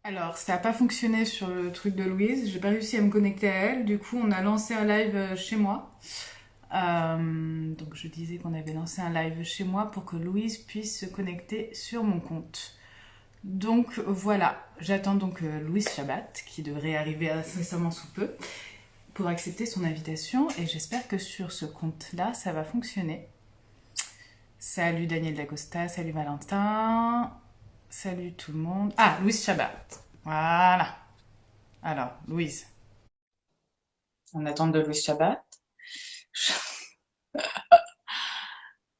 Alors, ça n'a pas fonctionné sur le truc de Louise. J'ai pas réussi à me connecter à elle. Du coup, on a lancé un live chez moi. Donc, je disais qu'on avait lancé un live chez moi pour que Louise puisse se connecter sur mon compte. Donc, voilà. J'attends donc Louise Chabat, qui devrait arriver incessamment sous peu, pour accepter son invitation. Et j'espère que sur ce compte-là, ça va fonctionner. Salut Daniel Dacosta, salut Valentin, salut tout le monde. Ah, Louise Chabat. Voilà. Alors, Louise. En attente de Louise Chabat.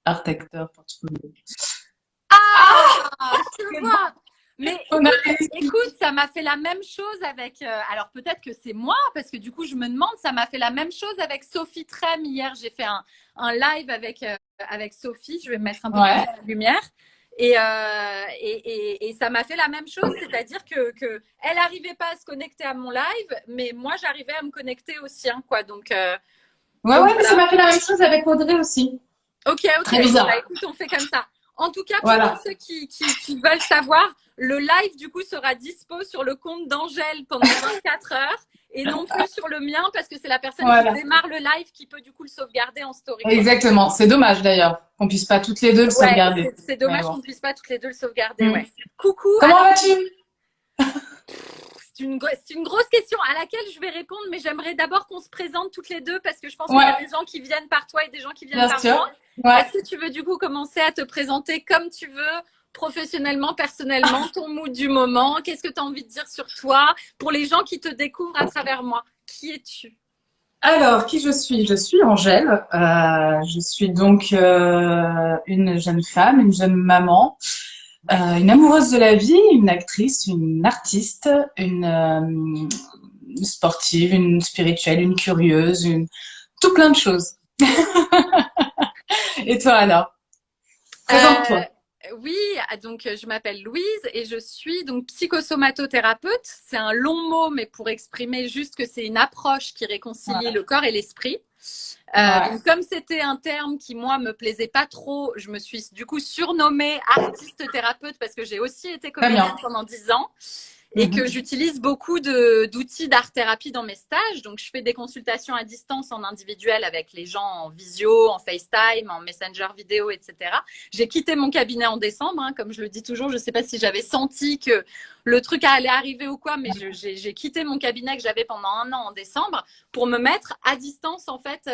Art acteur portfolio. Ah, je vois. Mais On a écoute, ça m'a fait la même chose avec. Alors peut-être que c'est moi, parce que du coup, je me demande, ça m'a fait la même chose avec Sophie Trem hier. J'ai fait un live avec Sophie. Je vais me mettre un peu plus Ouais. en lumière. Et ça m'a fait la même chose, c'est-à-dire que elle n'arrivait pas à se connecter à mon live, mais moi, j'arrivais à me connecter au sien, quoi. Ouais, Donc ouais, mais ça voilà. m'a fait la même chose avec Audrey aussi. Ok, ok. Très Bon, bah bizarre. écoute, on fait comme ça. En tout cas, pour tous Voilà. ceux qui veulent savoir, le live, du coup, sera dispo sur le compte d'Angèle pendant 24 heures et non plus sur le mien parce que c'est la personne qui Voilà. démarre le live qui peut, du coup, le sauvegarder en story, quoi. Exactement. C'est dommage d'ailleurs qu'on puisse pas toutes les deux le Ouais, sauvegarder. c'est Mais dommage bon. qu'on ne puisse pas toutes les deux le sauvegarder, Hmm. ouais. Coucou, Comment alors, vas-tu? c'est une grosse question à laquelle je vais répondre, mais j'aimerais d'abord qu'on se présente toutes les deux parce que je pense qu'il y a Ouais, des gens qui viennent par toi et des gens qui viennent bien par sûr. moi. Ouais. Est-ce que tu veux du coup commencer à te présenter comme tu veux, professionnellement, personnellement, ton mood du moment? Qu'est-ce que tu as envie de dire sur toi pour les gens qui te découvrent à travers moi? Qui es-tu? Alors, qui je suis? Je suis Angèle. Je suis donc une jeune femme, une jeune maman, une amoureuse de la vie, une actrice, une artiste, une sportive, une spirituelle, une curieuse, tout plein de choses. Et toi alors? Euh, Présente-toi. oui, donc je m'appelle Louise et je suis donc psychosomatothérapeute. C'est un long mot, mais pour exprimer juste que c'est une approche qui réconcilie Ouais. le corps et l'esprit. Ouais. Donc comme c'était un terme qui moi me plaisait pas trop, je me suis du coup surnommée artiste thérapeute parce que j'ai aussi été Très comédienne bien. pendant 10 ans et que Mhm. j'utilise beaucoup d'outils d'art-thérapie dans mes stages. Donc, je fais des consultations à distance en individuel avec les gens en visio, en FaceTime, en Messenger vidéo, etc. J'ai quitté mon cabinet en décembre, hein, comme je le dis toujours. Je ne sais pas si j'avais senti que le truc allait arriver ou quoi, mais j'ai quitté mon cabinet que j'avais pendant un an en décembre pour me mettre à distance, en fait,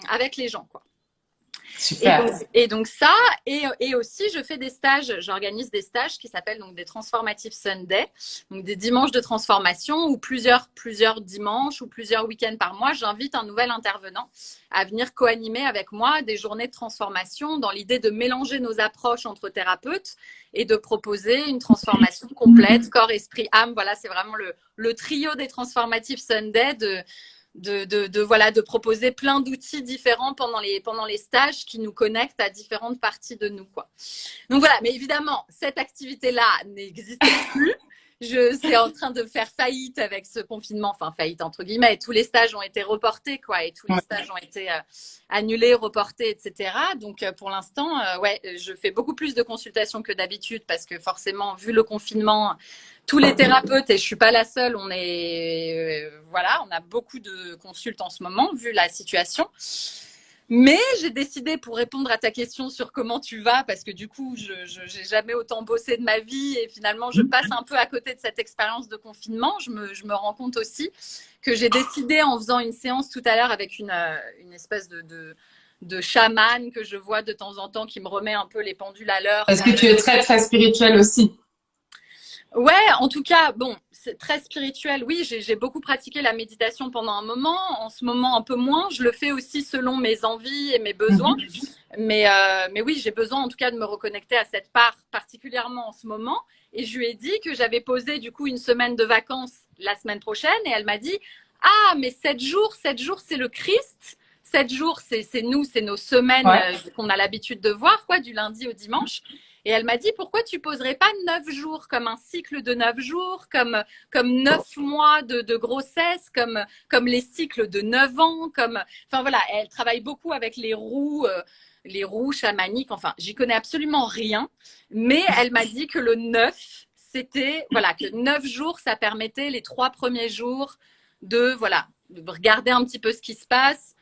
avec les gens, quoi. Et donc, Super. et donc ça, et aussi je fais des stages, j'organise des stages qui s'appellent donc des Transformative Sunday, donc des dimanches de transformation ou plusieurs dimanches ou plusieurs week-ends par mois, j'invite un nouvel intervenant à venir co-animer avec moi des journées de transformation dans l'idée de mélanger nos approches entre thérapeutes et de proposer une transformation complète, corps, esprit, âme. Voilà, c'est vraiment le trio des Transformative Sunday voilà, de proposer plein d'outils différents pendant les stages qui nous connectent à différentes parties de nous, quoi. Donc voilà, mais évidemment, cette activité-là n'existe plus. C'est en train de faire faillite avec ce confinement, enfin faillite entre guillemets. Tous les stages ont été reportés, quoi, et tous les Ouais. stages ont été annulés, reportés, etc. Donc pour l'instant, ouais, je fais beaucoup plus de consultations que d'habitude parce que forcément, vu le confinement, tous les thérapeutes, et je suis pas la seule, voilà, on a beaucoup de consultes en ce moment, vu la situation. Mais j'ai décidé, pour répondre à ta question sur comment tu vas, parce que du coup, je n'ai jamais autant bossé de ma vie et finalement, je passe un peu à côté de cette expérience de confinement. Je me rends compte aussi que j'ai décidé, en faisant une séance tout à l'heure avec une espèce de chamane que je vois de temps en temps qui me remet un peu les pendules à l'heure. Parce que tu es très très spirituelle aussi. Ouais, en tout cas, bon, c'est très spirituel. Oui, j'ai beaucoup pratiqué la méditation pendant un moment. En ce moment, un peu moins. Je le fais aussi selon mes envies et mes besoins. Mhm. Mais oui, j'ai besoin en tout cas de me reconnecter à cette part, particulièrement en ce moment. Et je lui ai dit que j'avais posé du coup une semaine de vacances la semaine prochaine. Et elle m'a dit, ah, mais 7 jours, c'est le Christ. 7 jours, c'est nous, c'est nos semaines Ouais. qu'on a l'habitude de voir, quoi, du lundi au dimanche. Et elle m'a dit, pourquoi tu poserais pas 9 jours, comme un cycle de 9 jours, comme 9 mois de grossesse, comme les cycles de 9 ans, enfin voilà, elle travaille beaucoup avec les roues chamaniques, enfin, j'y connais absolument rien, mais elle m'a dit que le 9, c'était voilà, que 9 jours, ça permettait les 3 premiers jours de, voilà, de regarder un petit peu ce qui se passe.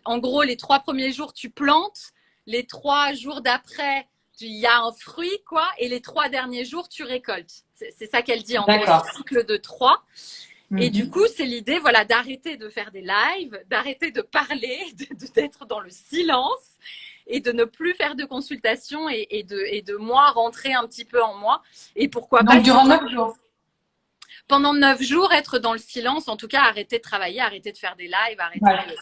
En gros, les 3 premiers jours, tu plantes. Les 3 jours d'après, il y a un fruit, quoi. Et les 3 derniers jours, tu récoltes. C'est ça qu'elle dit, en gros, ce cycle de 3. Et du coup, c'est l'idée, voilà, d'arrêter de faire des lives, d'arrêter de parler, d'être dans le silence et de ne plus faire de consultation et de moi rentrer un petit peu en moi. Et pourquoi pas. Donc, durant 9 jours. Pendant 9 jours, être dans le silence, en tout cas, arrêter de travailler, arrêter de faire des lives, arrêter de...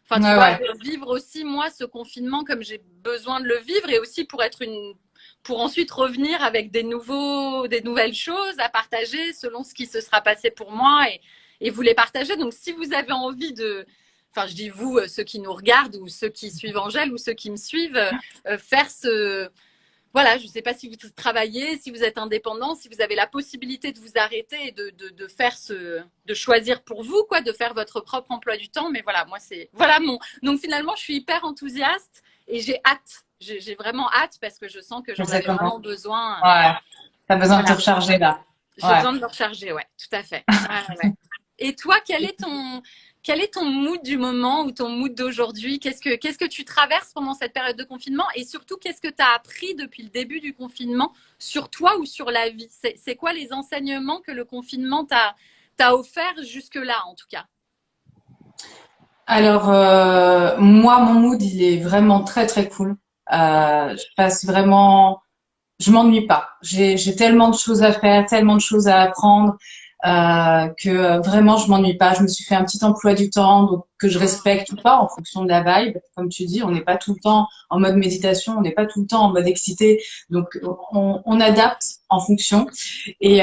Enfin, tu vois, de vivre aussi, moi, ce confinement comme j'ai besoin de le vivre et aussi pour ensuite revenir avec des nouvelles choses à partager selon ce qui se sera passé pour moi et vous les partager. Donc, si vous avez envie de, enfin, je dis vous, ceux qui nous regardent ou ceux qui suivent Angèle ou ceux qui me suivent, faire voilà, je ne sais pas si vous travaillez, si vous êtes indépendant, si vous avez la possibilité de vous arrêter et de faire de choisir pour vous, quoi, de faire votre propre emploi du temps. Mais voilà, moi, donc finalement, je suis hyper enthousiaste et j'ai hâte. J'ai vraiment hâte parce que je sens que j'en avais vraiment besoin. Ouais, t'as besoin de te recharger là. J'ai besoin de me recharger, ouais, tout à fait. Ouais. Et toi, quel est ton mood du moment ou ton mood d'aujourd'hui? Qu'est-ce que tu traverses pendant cette période de confinement? Et surtout, qu'est-ce que tu as appris depuis le début du confinement sur toi ou sur la vie? C'est quoi les enseignements que le confinement t'a offert jusque-là, en tout cas? Alors, moi, mon mood, il est vraiment très, très cool. Je m'ennuie pas. J'ai tellement de choses à faire, tellement de choses à apprendre, que vraiment, je m'ennuie pas. Je me suis fait un petit emploi du temps, donc que je respecte ou pas en fonction de la vibe. Comme tu dis, on n'est pas tout le temps en mode méditation, on n'est pas tout le temps en mode excité. Donc, on adapte en fonction. Et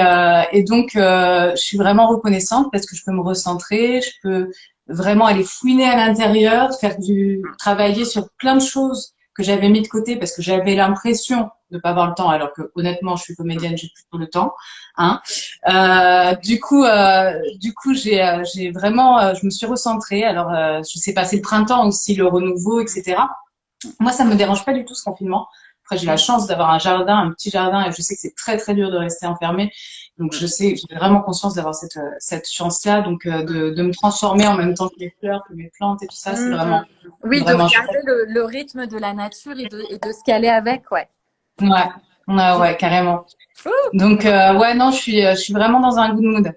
donc, je suis vraiment reconnaissante parce que je peux me recentrer, je peux vraiment aller fouiner à l'intérieur, travailler sur plein de choses que j'avais mis de côté parce que j'avais l'impression de pas avoir le temps, alors que honnêtement, je suis comédienne, j'ai plutôt le temps. Hein. Du coup, j'ai vraiment, je me suis recentrée. Alors, je sais pas, c'est le printemps aussi, le renouveau, etc. Moi, ça me dérange pas du tout ce confinement. Après, j'ai la chance d'avoir un petit jardin, et je sais que c'est très très dur de rester enfermé. Donc, j'ai vraiment conscience d'avoir cette chance-là, donc de me transformer en même temps que les fleurs, que mes plantes et tout ça, c'est vraiment. Oui, vraiment de regarder le rythme de la nature et de se caler avec, ouais. Ouais, carrément. Donc, ouais, non, je suis vraiment dans un good mood.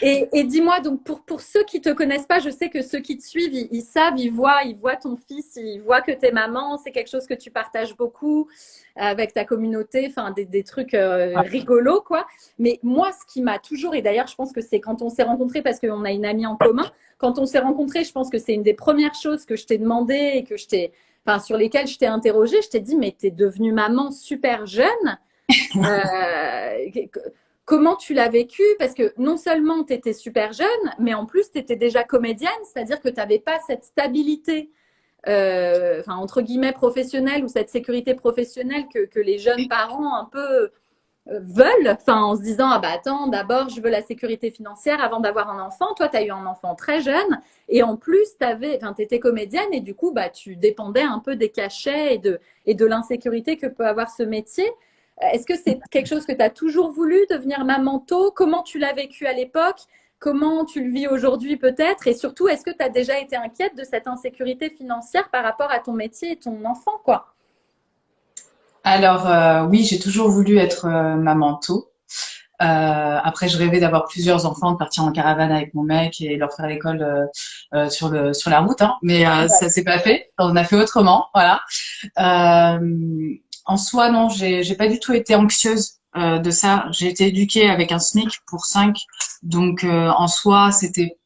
Et dis-moi, donc pour ceux qui te connaissent pas, je sais que ceux qui te suivent, ils savent, ils voient ton fils, ils voient que t'es maman, c'est quelque chose que tu partages beaucoup avec ta communauté, enfin des trucs rigolos, quoi. Mais moi, ce qui m'a toujours, et d'ailleurs, je pense que c'est quand on s'est rencontrés, parce qu'on a une amie en commun, quand on s'est rencontrés, je pense que c'est une des premières choses que je t'ai demandé et que sur lesquelles je t'ai interrogée, je t'ai dit, mais t'es devenue maman super jeune. Comment tu l'as vécu? Parce que non seulement tu étais super jeune, mais en plus tu étais déjà comédienne, c'est-à-dire que tu n'avais pas cette stabilité, entre guillemets, professionnelle ou cette sécurité professionnelle que les jeunes parents un peu veulent, en se disant, ah bah attends, d'abord je veux la sécurité financière avant d'avoir un enfant. Toi, tu as eu un enfant très jeune et en plus tu étais comédienne et du coup, bah, tu dépendais un peu des cachets et de l'insécurité que peut avoir ce métier. Est-ce que c'est quelque chose que tu as toujours voulu, devenir maman tôt? Comment tu l'as vécu à l'époque? Comment tu le vis aujourd'hui peut-être? Et surtout, est-ce que tu as déjà été inquiète de cette insécurité financière par rapport à ton métier et ton enfant, quoi? Alors, oui, j'ai toujours voulu être maman tôt. Après, je rêvais d'avoir plusieurs enfants, de partir en caravane avec mon mec et leur faire l'école sur la route. Hein. Mais ça s'est pas fait. On a fait autrement, voilà. En soi, non, j'ai pas du tout été anxieuse de ça. J'ai été éduquée avec un SMIC pour 5. Donc, en soi, c'était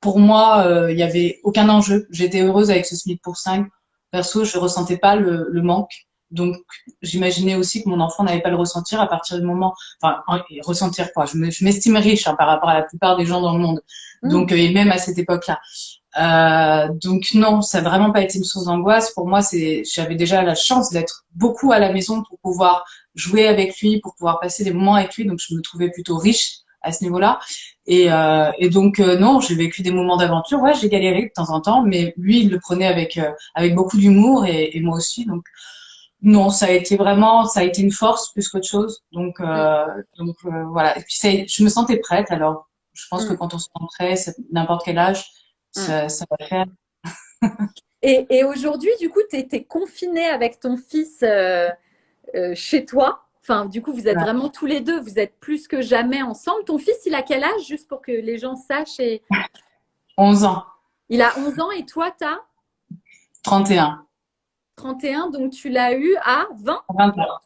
pour moi, il y avait aucun enjeu. J'étais heureuse avec ce SMIC pour 5. Perso, je ressentais pas le manque. Donc, j'imaginais aussi que mon enfant n'allait pas le ressentir à partir du moment, ressentir quoi. Je m'estime riche par rapport à la plupart des gens dans le monde. Donc, et même à cette époque-là. Donc non, ça n'a vraiment pas été une source d'angoisse. Pour moi, j'avais déjà la chance d'être beaucoup à la maison pour pouvoir jouer avec lui, pour pouvoir passer des moments avec lui. Donc, je me trouvais plutôt riche à ce niveau-là. Et donc, non, j'ai vécu des moments d'aventure. Ouais, j'ai galéré de temps en temps, mais lui, il le prenait avec beaucoup d'humour et moi aussi. Donc, Non, ça a été une force plus qu'autre chose. Voilà. Et puis je me sentais prête. Alors, je pense que Mm. quand on se sent prêt, n'importe quel âge, Mm. ça va faire. Et aujourd'hui, du coup, tu étais confinée avec ton fils chez toi. Enfin, du coup, vous êtes Voilà. vraiment tous les deux, vous êtes plus que jamais ensemble. Ton fils, il a quel âge, juste pour que les gens sachent et... 11 ans, Il a 11 ans et toi, tu as 31, 31, donc tu l'as eu à 20. 20 ans.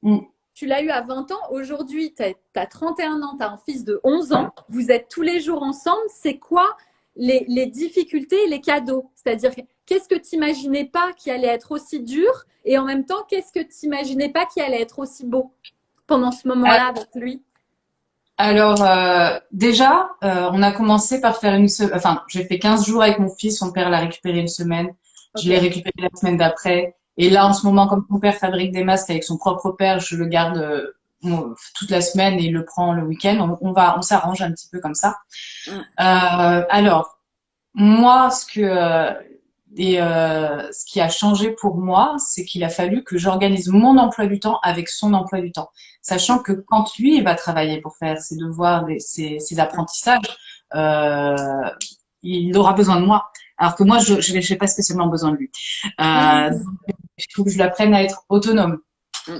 Mm. Tu l'as eu à 20 ans. Aujourd'hui, tu as 31 ans, tu as un fils de 11 ans. Vous êtes tous les jours ensemble. C'est quoi les difficultés et les cadeaux? C'est-à-dire, qu'est-ce que tu n'imaginais pas qui allait être aussi dur? Et en même temps, qu'est-ce que tu n'imaginais pas qui allait être aussi beau pendant ce moment-là avec lui? Alors, déjà, on a commencé par faire enfin, j'ai fait 15 jours avec mon fils. Son père l'a récupéré une semaine. Je l'ai Ok. récupéré la semaine d'après. Et là, en ce moment, comme mon père fabrique des masques avec son propre père, je le garde toute la semaine et il le prend le week-end. On s'arrange un petit peu comme ça. Mm. Alors, moi, ce qui a changé pour moi, c'est qu'il a fallu que j'organise mon emploi du temps avec son emploi du temps. Sachant que quand lui, il va travailler pour faire ses devoirs, ses apprentissages, euh, il aura besoin de moi. Alors que moi, j'ai pas spécialement besoin de lui. Mm. Donc, il faut que je l'apprenne à être autonome. Mm.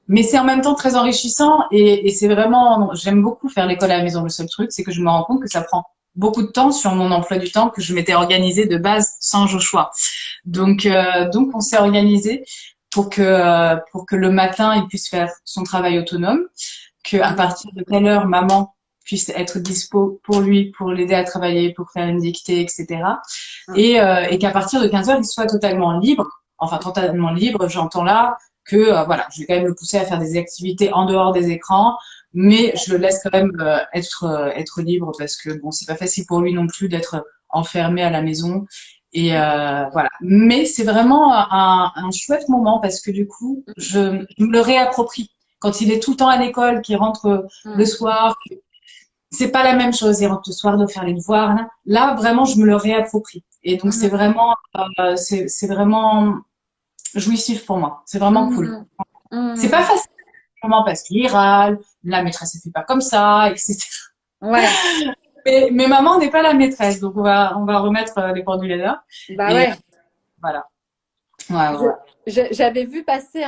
Mais c'est en même temps très enrichissant et c'est vraiment, j'aime beaucoup faire l'école à la maison. Le seul truc, c'est que je me rends compte que ça prend beaucoup de temps sur mon emploi du temps que je m'étais organisé de base sans Joshua. Donc on s'est organisé pour que le matin, il puisse faire son travail autonome, que à Mm. partir de telle heure, maman puisse être dispo pour lui, pour l'aider à travailler, pour faire une dictée, etc. Et qu'à partir de 15 heures, il soit totalement libre. Enfin, totalement libre, j'entends là que voilà, je vais quand même le pousser à faire des activités en dehors des écrans, mais je le laisse quand même être libre parce que bon, c'est pas facile pour lui non plus d'être enfermé à la maison. Et voilà. Mais c'est vraiment un chouette moment parce que du coup, je me le réapproprie. Quand il est tout le temps à l'école, qu'il rentre le Mm. soir, c'est pas la même chose. Il rentre le soir, doit faire les devoirs. Là, vraiment, je me le réapproprie. Et donc, Mm. c'est vraiment jouissif pour moi. C'est vraiment cool. Mm. C'est pas Mm. facile vraiment parce qu'il râle, la maîtresse ne fait pas comme ça, etc. Ouais, Mais maman n'est pas la maîtresse, donc on va remettre les pendules à l'heure. bah Et ouais. voilà. Ouais, ouais, J'avais vu passer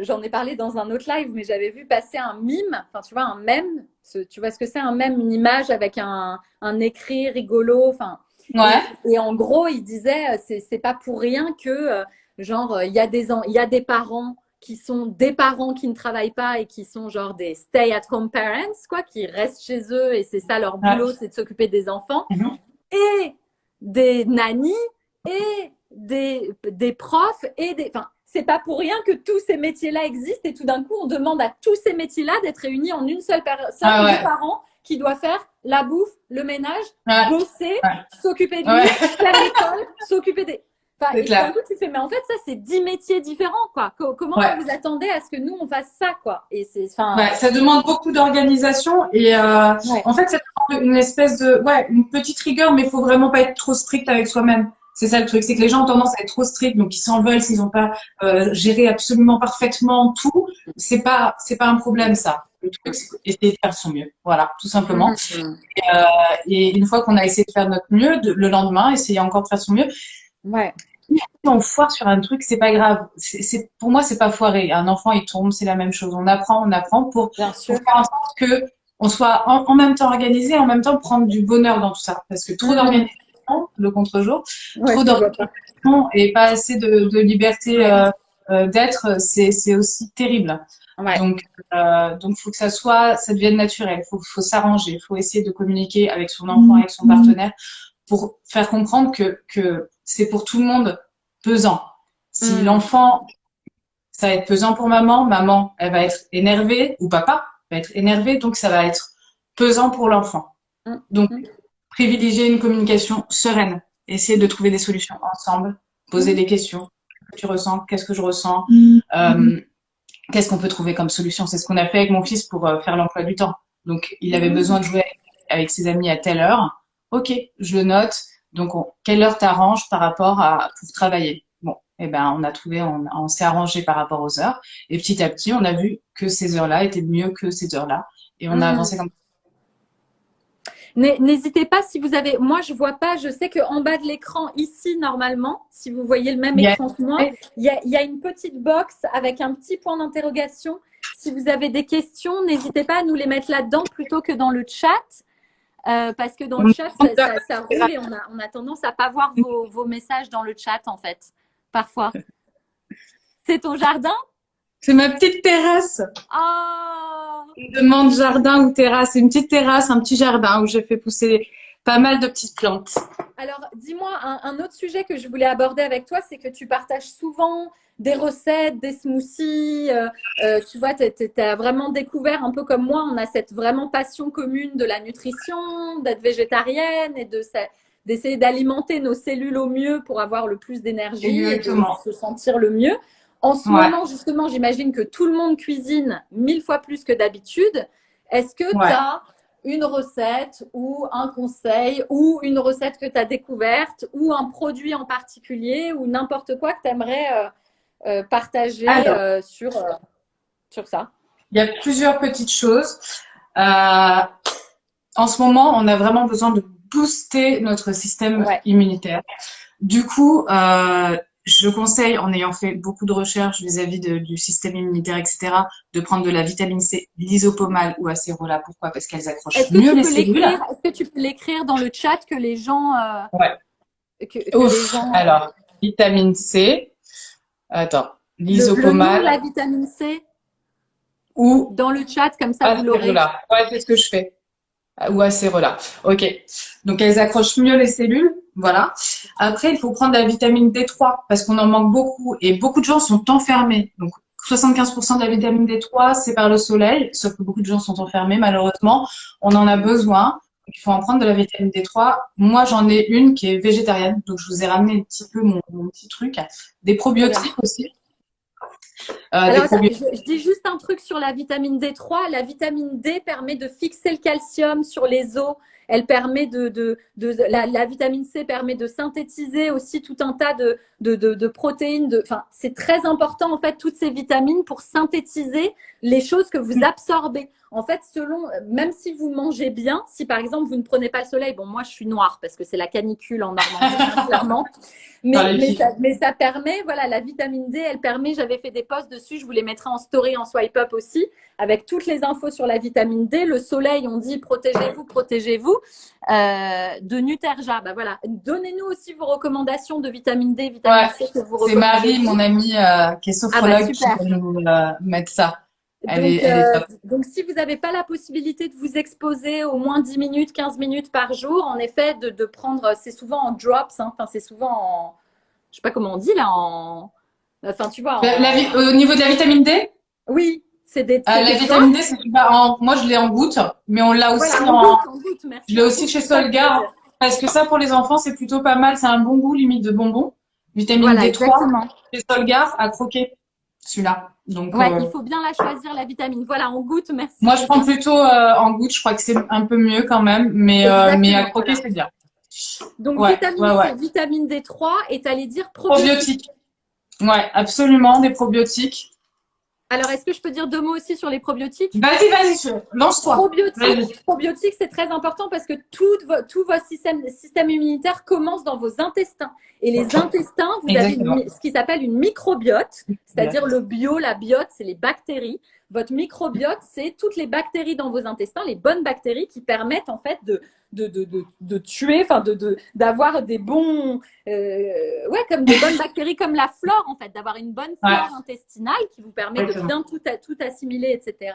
j'en ai parlé dans un autre live, mais j'avais vu passer un mime, enfin tu vois, un mème, tu vois ce que c'est un mème, une image avec un écrit rigolo, enfin, ouais. Ouais. et en gros, il disait, c'est pas pour rien que, genre, il y a des parents qui sont des parents qui ne travaillent pas et qui sont genre des stay-at-home parents, quoi, qui restent chez eux et c'est ça leur Ouais. boulot, c'est de s'occuper des enfants Mhm. et des nannies et des profs et des. Enfin, c'est pas pour rien que tous ces métiers-là existent et tout d'un coup, on demande à tous ces métiers-là d'être réunis en une seule personne, Ouais, le ouais. parent qui doit faire la bouffe, le ménage, Ouais, bosser, ouais. s'occuper de lui, Ouais. faire l'école, s'occuper des. Enfin, C'est et tout d'un clair. coup, tu fais, mais en fait, ça, c'est 10 métiers différents, quoi. Comment Ouais. vous attendez à ce que nous, on fasse ça, quoi? Et c'est, enfin, Ouais, ça demande beaucoup d'organisation et ouais. en fait, ça demande une espèce de, ouais, une petite rigueur, mais il faut vraiment pas être trop strict avec soi-même. C'est ça le truc, c'est que les gens ont tendance à être trop stricts, donc ils s'en veulent s'ils n'ont pas géré absolument parfaitement tout. C'est pas un problème ça. Le truc, c'est essayer de faire son mieux. Voilà, tout simplement. Mhm. Et une fois qu'on a essayé de faire notre mieux, le lendemain, essayer encore de faire son mieux. Ouais, Si on foire sur un truc, c'est pas grave. Pour moi, c'est pas foirer. Un enfant, il tombe, c'est la même chose. On apprend bien pour sûr. faire en sorte que on soit en même temps organisé, en même temps prendre du bonheur dans tout ça. Parce que trop Mhm. d'organisation, le contre-jour, Ouais, trop je te vois pas. d'organisation et pas assez de liberté Ouais, d'être, c'est aussi terrible. ouais. Donc, faut que ça devienne naturel. Faut s'arranger. Il faut essayer de communiquer avec son enfant, avec son partenaire, pour faire comprendre que c'est pour tout le monde pesant. Si Mhm. l'enfant, ça va être pesant pour maman, maman, elle va être énervée, ou papa va être énervé, donc ça va être pesant pour l'enfant. Donc, Mhm. privilégier une communication sereine, essayer de trouver des solutions ensemble, poser Mhm. des questions. Qu'est-ce que tu ressens? Qu'est-ce que je ressens? Qu'est-ce qu'on peut trouver comme solution? C'est ce qu'on a fait avec mon fils pour faire l'emploi du temps. Donc, il avait besoin de jouer avec ses amis à telle heure. Ok, je le note. Donc, quelle heure t'arrange par rapport à pour travailler? Bon, Et ben, on s'est arrangé par rapport aux heures. Et petit à petit, on a vu que ces heures-là étaient mieux que ces heures-là. Et on a avancé comme N'hésitez pas si vous avez. Moi, je vois pas. Je sais qu'en bas de l'écran, ici, normalement, si vous voyez le même ça. écran que moi, il y a une petite box avec un petit point d'interrogation. Si vous avez des questions, n'hésitez pas à nous les mettre là-dedans plutôt que dans le chat. Parce que dans le chat, ça roule et on a tendance à pas voir vos messages dans le chat, en fait, parfois. C'est ton jardin? C'est ma petite terrasse. Oh! Je demande jardin ou terrasse. C'est une petite terrasse, un petit jardin où j'ai fait pousser pas mal de petites plantes. Alors, dis-moi, un autre sujet que je voulais aborder avec toi, c'est que tu partages souvent des recettes, des smoothies. Tu vois, tu as vraiment découvert, un peu comme moi, on a cette vraiment passion commune de la nutrition, d'être végétarienne et d'essayer d'alimenter nos cellules au mieux pour avoir le plus d'énergie et de se sentir le mieux. En ce moment, justement, j'imagine que tout le monde cuisine 1000 fois plus que d'habitude. Est-ce que tu as une recette ou un conseil ou une recette que tu as découverte ou un produit en particulier ou n'importe quoi que tu aimerais partager sur ça? Il y a plusieurs petites choses. En ce moment, on a vraiment besoin de booster notre système immunitaire. Du coup, je conseille, en ayant fait beaucoup de recherches vis-à-vis du système immunitaire, etc., de prendre de la vitamine C, l'isopomale ou acérola. Pourquoi? Parce qu'elles accrochent mieux les cellules. Est-ce que tu peux l'écrire dans le chat que les gens… Alors, vitamine C. Attends, l'isopomale. La vitamine C ou dans le chat, comme ça vous l'aurez. Ouais, c'est ce que je fais. Ou acérola. Ok. Donc, elles accrochent mieux les cellules. Voilà. Après, il faut prendre la vitamine D3 parce qu'on en manque beaucoup et beaucoup de gens sont enfermés. Donc, 75% de la vitamine D3, c'est par le soleil, sauf que beaucoup de gens sont enfermés, malheureusement. On en a besoin. Il faut en prendre de la vitamine D3. Moi, j'en ai une qui est végétarienne. Donc, je vous ai ramené un petit peu mon petit truc. Des probiotiques aussi. Alors, je dis juste un truc sur la vitamine D3. La vitamine D permet de fixer le calcium sur les os. Elle permet la vitamine C permet de synthétiser aussi tout un tas de protéines. Enfin, c'est très important en fait toutes ces vitamines pour synthétiser les choses que vous absorbez. En fait, même si vous mangez bien, si par exemple vous ne prenez pas le soleil, bon moi je suis noire parce que c'est la canicule en Normandie clairement, mais ça permet, voilà, la vitamine D, elle permet. J'avais fait des posts dessus, je vous les mettrai en story, en swipe up aussi, avec toutes les infos sur la vitamine D. Le soleil, on dit protégez-vous, protégez-vous. De Nuterja, bah voilà. Donnez-nous aussi vos recommandations de vitamine D, vitamine C que vous recommandez. C'est Marie, mon amie, qui est sophrologue, qui va nous mettre ça. Donc, si vous n'avez pas la possibilité de vous exposer au moins 10 minutes, 15 minutes par jour, en effet, de prendre, c'est souvent en drops, hein, enfin, c'est souvent en, je sais pas comment on dit là, enfin, tu vois. Au niveau de la vitamine D? Oui, c'est des. La vitamine D, moi, je l'ai en goutte, mais on l'a aussi en goutte, merci. Je l'ai aussi chez Solgar, parce que ça, pour les enfants, c'est plutôt pas mal. C'est un bon goût, limite de bonbons. Vitamine D3, exactement. Chez Solgar, à croquer. Celui-là. Donc, il faut bien la choisir, la vitamine. Voilà, en goutte, merci. Moi, je prends plutôt en goutte. Je crois que c'est un peu mieux quand même, mais à croquer, c'est bien. Donc, vitamine C, vitamine D3, et tu allais dire probiotiques. Ouais, absolument, des probiotiques. Alors, est-ce que je peux dire 2 mots aussi sur les probiotiques? Vas-y, lance-toi. Probiotiques, c'est très important parce que tout votre système immunitaire commence dans vos intestins. Et les intestins, vous avez ce qui s'appelle une microbiote, c'est-à-dire le bio, la biote, c'est les bactéries. Votre microbiote, c'est toutes les bactéries dans vos intestins, les bonnes bactéries qui permettent en fait de tuer, enfin d'avoir des bons, comme des bonnes bactéries, comme la flore en fait, d'avoir une bonne flore intestinale qui vous permet de bien tout assimiler, etc.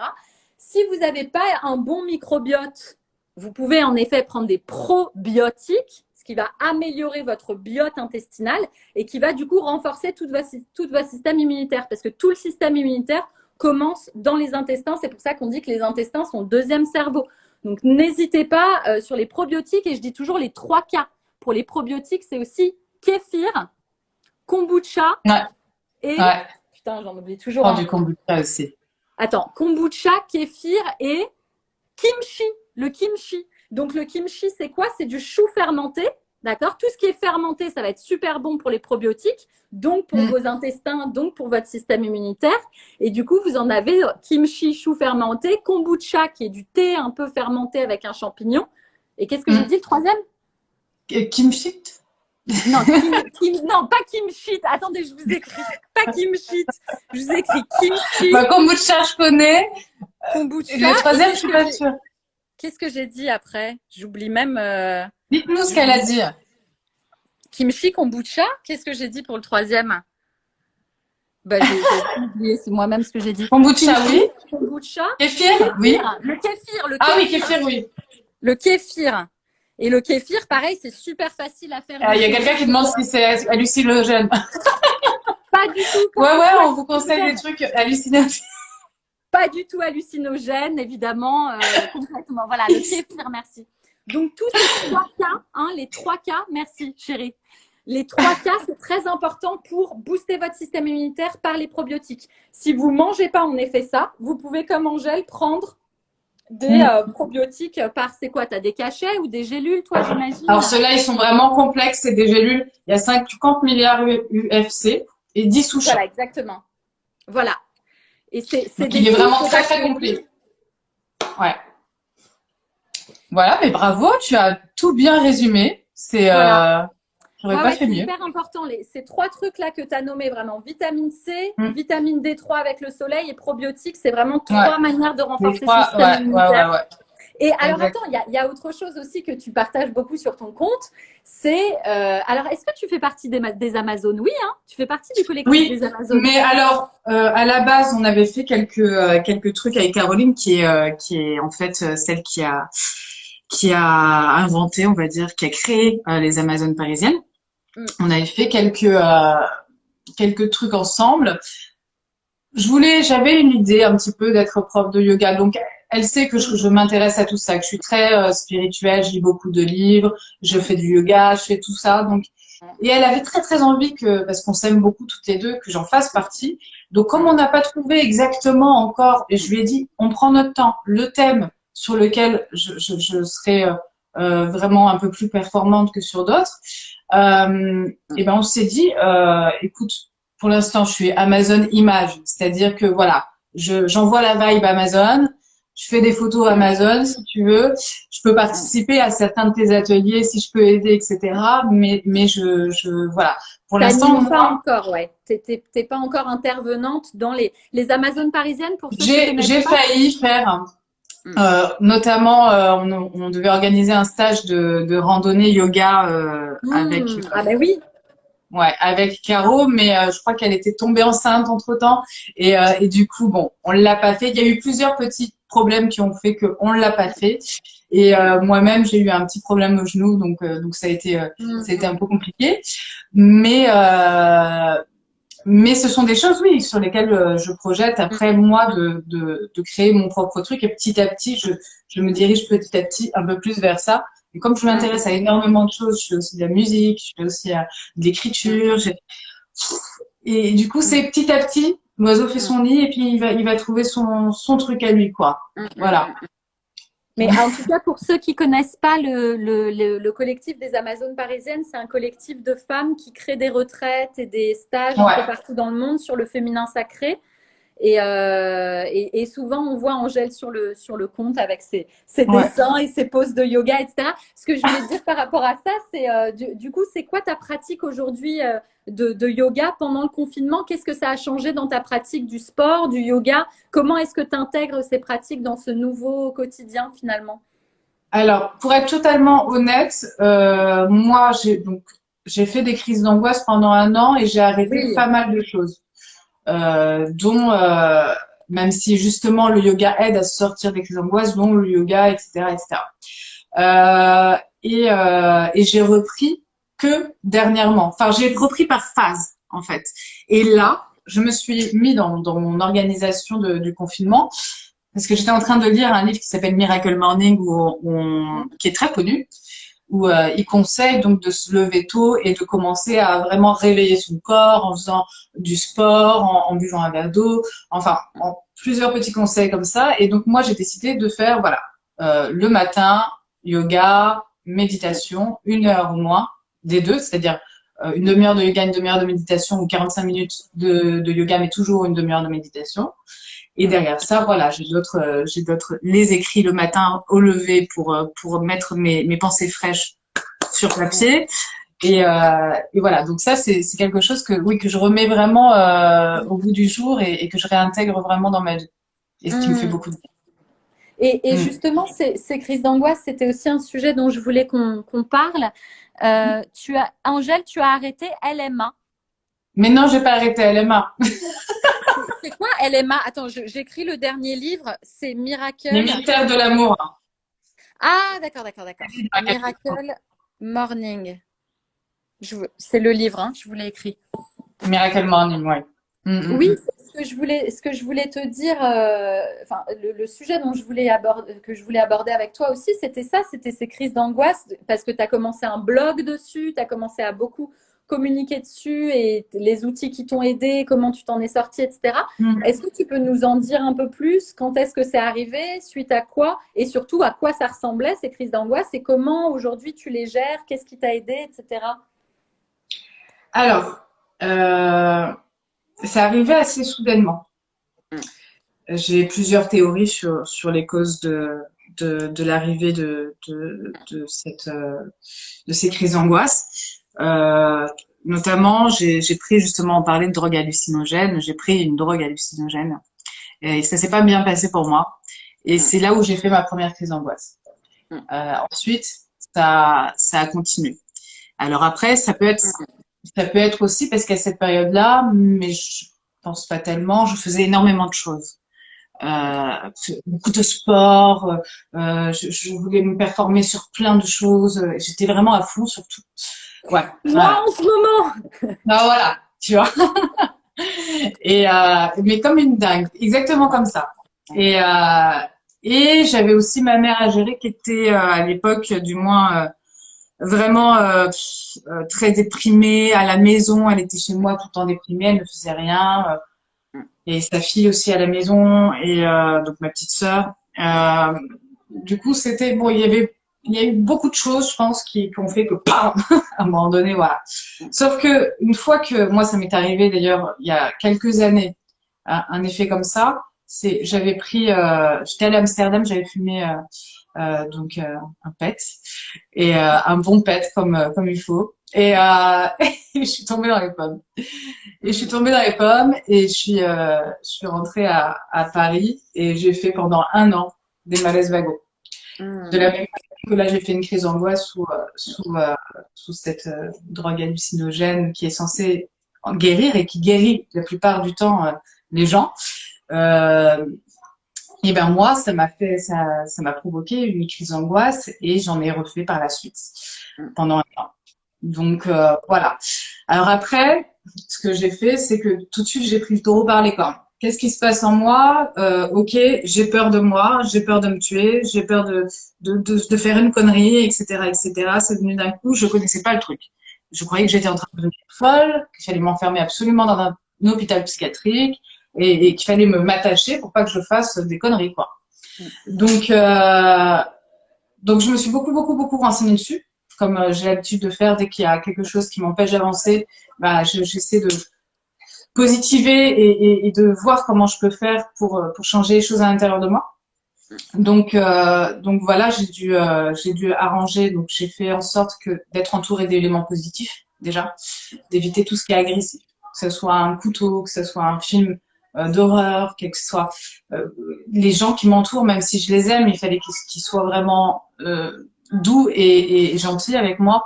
Si vous n'avez pas un bon microbiote, vous pouvez en effet prendre des probiotiques, ce qui va améliorer votre biote intestinale et qui va du coup renforcer tout votre système immunitaire, parce que tout le système immunitaire commence dans les intestins. C'est pour ça qu'on dit que les intestins sont le deuxième cerveau. Donc, n'hésitez pas sur les probiotiques, et je dis toujours les 3 K. Pour les probiotiques, c'est aussi kéfir, kombucha et… Putain, j'en oublie toujours. Du kombucha aussi. Attends, kombucha, kéfir et kimchi. Le kimchi. Donc, le kimchi, c'est quoi? C'est du chou fermenté. D'accord? Tout ce qui est fermenté, ça va être super bon pour les probiotiques, donc pour vos intestins, donc pour votre système immunitaire. Et du coup, vous en avez kimchi, chou fermenté, kombucha, qui est du thé un peu fermenté avec un champignon. Et qu'est-ce que j'ai dit le troisième? Kimchi? Non, non, pas kimchi. Attendez, je vous écris. Pas kimchi. Je vous écris kimchi, Bah, kombucha, je connais. kombucha. Le troisième, je suis pas sûre. Qu'est-ce que j'ai dit après? J'oublie même. Dites-nous ce qu'elle a dit. Kimchi, kombucha. Qu'est-ce que j'ai dit pour le troisième? Bah, j'ai oublié, c'est moi-même ce que j'ai dit. Kombucha, Kimchi, oui. kombucha. Kéfir, oui. Le kéfir, le Ah oui, kéfir. kéfir, oui. Le kéfir. Et le kéfir, pareil, c'est super facile à faire. Il y a quelqu'un qui demande si c'est hallucinogène. Pas du tout. Ouais, on vous conseille des trucs hallucinogènes. Pas du tout hallucinogène, évidemment, complètement. Voilà, le kéfir, merci. Donc, tous ces 3 cas, les 3 cas, merci chérie. Les 3 cas, c'est très important pour booster votre système immunitaire par les probiotiques. Si vous ne mangez pas en effet ça, vous pouvez, comme Angèle, prendre des probiotiques par, c'est quoi? Tu as des cachets ou des gélules, toi, j'imagine? Alors, ceux-là, ils sont vraiment complexes. C'est des gélules. Il y a 50 milliards UFC et 10 sous-champs. Voilà, exactement. Voilà. Et donc, il est vraiment très, très complet. Ouais. Voilà, mais bravo, tu as tout bien résumé. Voilà. J'aurais pas fait mieux. C'est hyper important. Ces 3 trucs-là que tu as nommés, vraiment, vitamine C, vitamine D3 avec le soleil et probiotiques, c'est vraiment 3 manières de renforcer le système immunitaire. Ouais. Et alors, attends, il y a autre chose aussi que tu partages beaucoup sur ton compte. C'est, alors, est-ce que tu fais partie des Amazones? Oui, hein, tu fais partie du collectif des Amazones. Mais alors, à la base, on avait fait quelques trucs avec Caroline, qui est en fait celle qui a inventé, on va dire, qui a créé les Amazones parisiennes. On avait fait quelques trucs ensemble. J'avais une idée un petit peu d'être prof de yoga, donc elle sait que je m'intéresse à tout ça, que je suis très spirituelle, je lis beaucoup de livres, je fais du yoga, je fais tout ça, donc. Et elle avait très très envie parce qu'on s'aime beaucoup toutes les deux, que j'en fasse partie. Donc comme on n'a pas trouvé exactement encore, et je lui ai dit, on prend notre temps, le thème sur lequel je serai vraiment un peu plus performante que sur d'autres. Et ben on s'est dit, écoute, pour l'instant je suis Amazon Image, c'est-à-dire que voilà, j'envoie la vibe Amazon, je fais des photos Amazon si tu veux, je peux participer à certains de tes ateliers si je peux aider, etc. Mais voilà, pour l'instant pas encore, ouais. T'es pas encore intervenante dans les Amazones parisiennes pour ceux qui j'ai failli faire. Notamment, on devait organiser un stage de randonnée yoga avec. Ah ben oui. Ouais, avec Caro, mais je crois qu'elle était tombée enceinte entre-temps et du coup, bon, on l'a pas fait. Il y a eu plusieurs petits problèmes qui ont fait qu'on l'a pas fait. Et moi-même, j'ai eu un petit problème au genou, donc ça a été un peu compliqué. Mais ce sont des choses, oui, sur lesquelles je projette après moi de créer mon propre truc et petit à petit, je me dirige petit à petit un peu plus vers ça. Et comme je m'intéresse à énormément de choses, je fais aussi de la musique, je fais aussi de l'écriture, et du coup, c'est petit à petit, l'oiseau fait son nid et puis il va trouver son truc à lui, quoi. Voilà. Mais en tout cas, pour ceux qui connaissent pas le collectif des Amazones parisiennes, c'est un collectif de femmes qui créent des retraites et des stages un peu partout dans le monde sur le féminin sacré. Et souvent, on voit Angèle sur le compte avec ses dessins et ses poses de yoga, etc. Ce que je voulais dire par rapport à ça, c'est du coup, c'est quoi ta pratique aujourd'hui de yoga pendant le confinement? Qu'est-ce que ça a changé dans ta pratique du sport, du yoga? Comment est-ce que tu intègres ces pratiques dans ce nouveau quotidien finalement? Alors, pour être totalement honnête, moi, j'ai fait des crises d'angoisse pendant 1 an et j'ai arrêté pas mal de choses. Dont même si justement le yoga aide à se sortir des crises d'angoisse, dont le yoga, etc., etc. Et j'ai repris que dernièrement. Enfin, j'ai repris par phase en fait. Et là, je me suis mis dans mon organisation du confinement parce que j'étais en train de lire un livre qui s'appelle Miracle Morning qui est très connu, où il conseille donc de se lever tôt et de commencer à vraiment réveiller son corps en faisant du sport, en buvant un verre d'eau, enfin plusieurs petits conseils comme ça. Et donc moi j'ai décidé de faire le matin yoga, méditation, 1 heure ou moins des deux, c'est-à-dire une demi-heure de yoga, une demi-heure de méditation ou 45 minutes de yoga, mais toujours une demi-heure de méditation. Et derrière ça, voilà, j'ai d'autres, les écrits le matin au lever pour mettre mes pensées fraîches sur papier. Et voilà, donc ça, c'est quelque chose que, oui, que je remets vraiment au bout du jour et que je réintègre vraiment dans ma vie. Et ce qui me fait beaucoup de bien. Et justement, ces crises d'angoisse, c'était aussi un sujet dont je voulais qu'on parle. Angèle, tu as arrêté LMA. Mais non, j'ai pas arrêté LMA. C'est quoi LMA? Attends, j'écris le dernier livre, c'est Miracle. Les mystères de l'amour. Ah, d'accord. Miracle Morning. C'est le livre, hein, je vous l'ai écrit. Miracle Morning, oui. Oui, ce que je voulais te dire, enfin, le sujet que je voulais aborder avec toi aussi, c'était ça, c'était ces crises d'angoisse, parce que tu as commencé un blog dessus, tu as commencé à beaucoup communiquer dessus et les outils qui t'ont aidé, comment tu t'en es sorti, etc. Est-ce que tu peux nous en dire un peu plus? Quand est-ce que c'est arrivé? Suite à quoi? Et surtout, à quoi ça ressemblait, ces crises d'angoisse? Et comment aujourd'hui tu les gères? Qu'est-ce qui t'a aidé, etc. Alors, c'est arrivé assez soudainement. J'ai plusieurs théories sur les causes de l'arrivée de ces crises d'angoisse. Notamment, j'ai pris, justement, on parlait de drogue hallucinogène, j'ai pris une drogue hallucinogène et ça s'est pas bien passé pour moi. Et c'est là où j'ai fait ma première crise d'angoisse. Ensuite, ça a continué. Alors après, ça peut être aussi parce qu'à cette période-là, mais je pense pas tellement, je faisais énormément de choses. Beaucoup de sport, je voulais me performer sur plein de choses, j'étais vraiment à fond sur tout. Ouais. Moi, en ce moment! Ben voilà, tu vois. Mais comme une dingue, exactement comme ça. Et j'avais aussi ma mère à gérer qui était à l'époque, du moins, vraiment très déprimée à la maison. Elle était chez moi tout le temps déprimée, elle ne faisait rien. Et sa fille aussi à la maison et donc ma petite sœur. Du coup, c'était bon. Il y a eu beaucoup de choses, je pense, qui ont fait que bam, à un moment donné, voilà. Sauf que une fois que moi, ça m'est arrivé d'ailleurs il y a quelques années, un effet comme ça. J'avais pris, j'étais allée à Amsterdam, j'avais fumé donc un pet et un bon pet comme il faut. Et je suis tombée dans les pommes. Et je suis tombée dans les pommes et je suis rentrée à Paris et j'ai fait pendant 1 an des malaises vagos. De la même manière que là, j'ai fait une crise d'angoisse sous cette drogue hallucinogène qui est censée guérir et qui guérit la plupart du temps les gens. Et ben moi, ça m'a provoqué une crise d'angoisse et j'en ai refait par la suite pendant 1 an. Donc voilà. Alors après, ce que j'ai fait, c'est que tout de suite, j'ai pris le taureau par les cornes. Qu'est-ce qui se passe en moi? Ok, j'ai peur de moi, j'ai peur de me tuer, j'ai peur de faire une connerie, etc., etc. C'est venu d'un coup, je connaissais pas le truc. Je croyais que j'étais en train de devenir folle, qu'il fallait m'enfermer absolument dans un hôpital psychiatrique et qu'il fallait m'attacher pour pas que je fasse des conneries, quoi. Donc je me suis beaucoup renseignée dessus, comme j'ai l'habitude de faire dès qu'il y a quelque chose qui m'empêche d'avancer. Bah, j'essaie de positiver et de voir comment je peux faire pour changer les choses à l'intérieur de moi. Donc voilà, j'ai dû arranger. Donc j'ai fait en sorte d'être entourée d'éléments positifs déjà, d'éviter tout ce qui est agressif, que ce soit un couteau, que ce soit un film d'horreur, que ce soit les gens qui m'entourent, même si je les aime, il fallait qu'ils soient vraiment doux et gentils avec moi.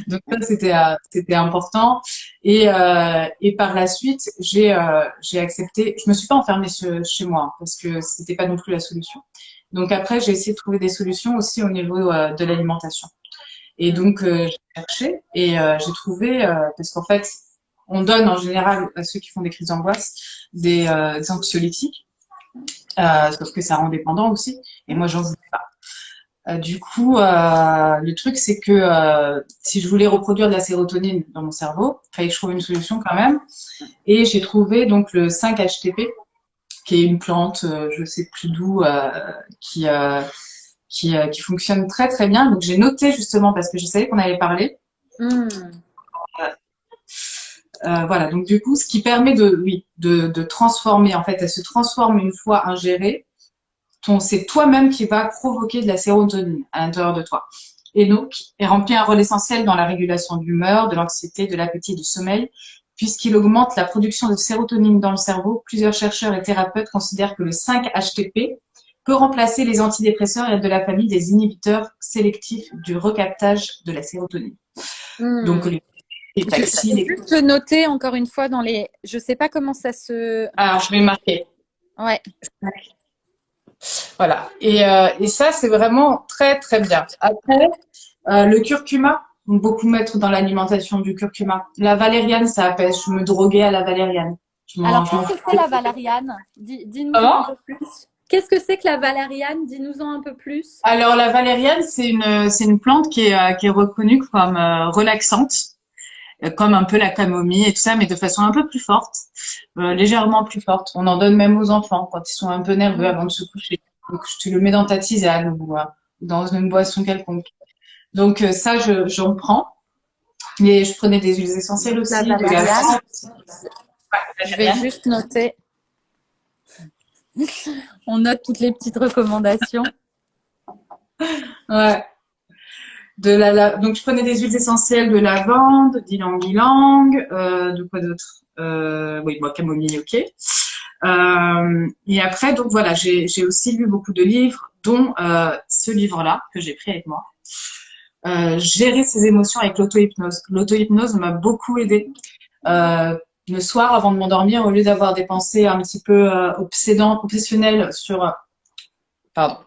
Donc ça c'était important et par la suite j'ai accepté. Je me suis pas enfermée chez moi hein, parce que c'était pas non plus la solution. Donc après j'ai essayé de trouver des solutions aussi au niveau de l'alimentation. Et donc j'ai cherché et j'ai trouvé parce qu'en fait on donne en général à ceux qui font des crises d'angoisse des anxiolytiques, sauf que ça rend dépendant aussi. Et moi j'en voulais pas. Du coup, le truc, c'est que si je voulais reproduire de la sérotonine dans mon cerveau, il fallait que je trouve une solution quand même. Et j'ai trouvé donc le 5-HTP, qui est une plante, je sais plus d'où, qui qui fonctionne très très bien. Donc j'ai noté justement parce que je savais qu'on allait parler. Voilà, donc du coup, ce qui permet de transformer, en fait, elle se transforme une fois ingérée. C'est toi-même qui va provoquer de la sérotonine à l'intérieur de toi. Et donc, il remplit un rôle essentiel dans la régulation de l'humeur, de l'anxiété, de l'appétit et du sommeil, puisqu'il augmente la production de sérotonine dans le cerveau. Plusieurs chercheurs et thérapeutes considèrent que le 5-HTP peut remplacer les antidépresseurs et de la famille des inhibiteurs sélectifs du recaptage de la sérotonine. Donc, les Je taxis, vais juste le noter encore une fois dans les. Je sais pas comment ça se. Alors, je vais marquer. Ouais. Voilà. Et ça, c'est vraiment très, très bien. Après, le curcuma, beaucoup mettre dans l'alimentation du curcuma. La valériane, ça apaise. Je me droguais à la valériane. Alors, qu'est-ce que c'est la valériane? Dis-nous-en un peu plus. Qu'est-ce que c'est que la valériane? Dis-nous-en un peu plus. Alors, la valériane, c'est une plante qui est reconnue comme relaxante, comme un peu la camomille et tout ça, mais de façon un peu plus forte, légèrement plus forte. On en donne même aux enfants quand ils sont un peu nerveux avant de se coucher. Donc, tu le mets dans ta tisane ou dans une boisson quelconque. Donc, ça, j'en prends. Mais je prenais des huiles essentielles aussi, La valériane. Je vais juste noter. On note toutes les petites recommandations. Ouais. Donc, je prenais des huiles essentielles de lavande, d'ylang-ylang, de quoi d'autre? Oui, moi, camomille, ok. Et après, donc voilà, j'ai aussi lu beaucoup de livres, dont ce livre-là que j'ai pris avec moi. Gérer ses émotions avec l'auto-hypnose. L'auto-hypnose m'a beaucoup aidée. Le soir, avant de m'endormir, au lieu d'avoir des pensées un petit peu obsessionnelles sur... Pardon.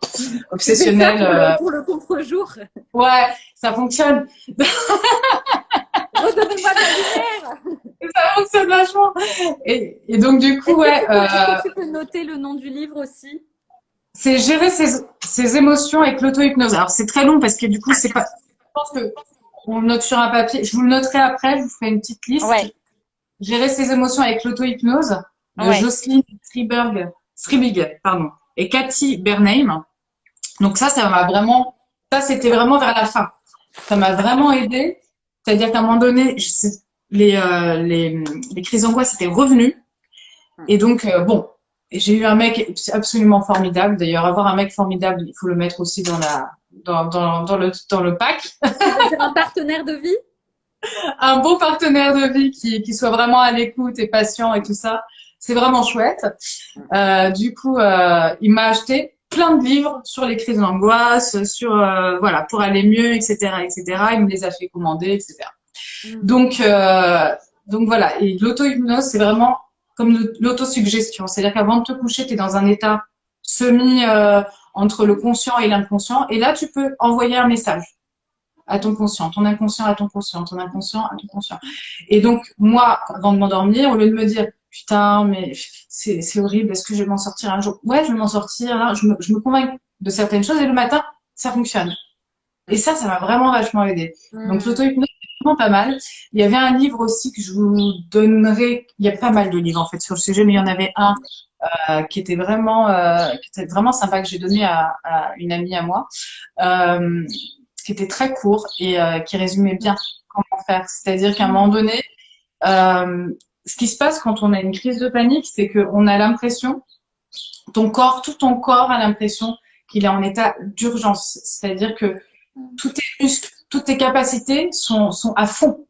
Obsessionnelles... Pour le contre-jour. Ouais, ça fonctionne. Redonnez-moi de la lumière. Ça fonctionne vachement. Et donc, du coup, ouais... Est-ce que tu peux noter le nom du livre aussi? C'est gérer ses émotions avec l'auto-hypnose. Alors, c'est très long parce que du coup, c'est pas... Je pense que on le note sur un papier. Je vous le noterai après, je vous ferai une petite liste. Ouais. Gérer ses émotions avec l'auto-hypnose de Jocelyne Stribig, pardon, et Cathy Bernheim. Donc ça m'a vraiment... Ça, c'était vraiment vers la fin. Ça m'a vraiment aidé. C'est-à-dire qu'à un moment donné, les crises d'angoisse étaient revenues. Et donc, bon, j'ai eu un mec absolument formidable. D'ailleurs, avoir un mec formidable, il faut le mettre aussi dans le pack. C'est un partenaire de vie? Un bon partenaire de vie qui soit vraiment à l'écoute et patient et tout ça. C'est vraiment chouette. Du coup, il m'a acheté plein de livres sur les crises d'angoisse, sur voilà, pour aller mieux, etc., etc. Il me les a fait commander, etc. Donc voilà. Et l'auto-hypnose, c'est vraiment comme l'autosuggestion. C'est-à-dire qu'avant de te coucher, tu es dans un état semi entre le conscient et l'inconscient. Et là, tu peux envoyer un message à ton conscient, ton inconscient à ton conscient, ton inconscient à ton conscient. Et donc, moi, avant de m'endormir, au lieu de me dire « Putain, mais c'est horrible, est-ce que je vais m'en sortir un jour ?» Ouais, je vais m'en sortir. Là, je me convainc de certaines choses et le matin, ça fonctionne. Et ça m'a vraiment vachement aidé. Donc, l'auto-hypnose, c'est vraiment pas mal. Il y avait un livre aussi que je vous donnerai. Il y a pas mal de livres, en fait, sur le sujet, mais il y en avait un qui était vraiment sympa, que j'ai donné à une amie à moi, qui était très court et qui résumait bien comment faire. C'est-à-dire qu'à un moment donné, ce qui se passe quand on a une crise de panique, c'est qu'on a l'impression, tout ton corps a l'impression qu'il est en état d'urgence. C'est-à-dire que tous tes muscles, toutes tes capacités sont à fond.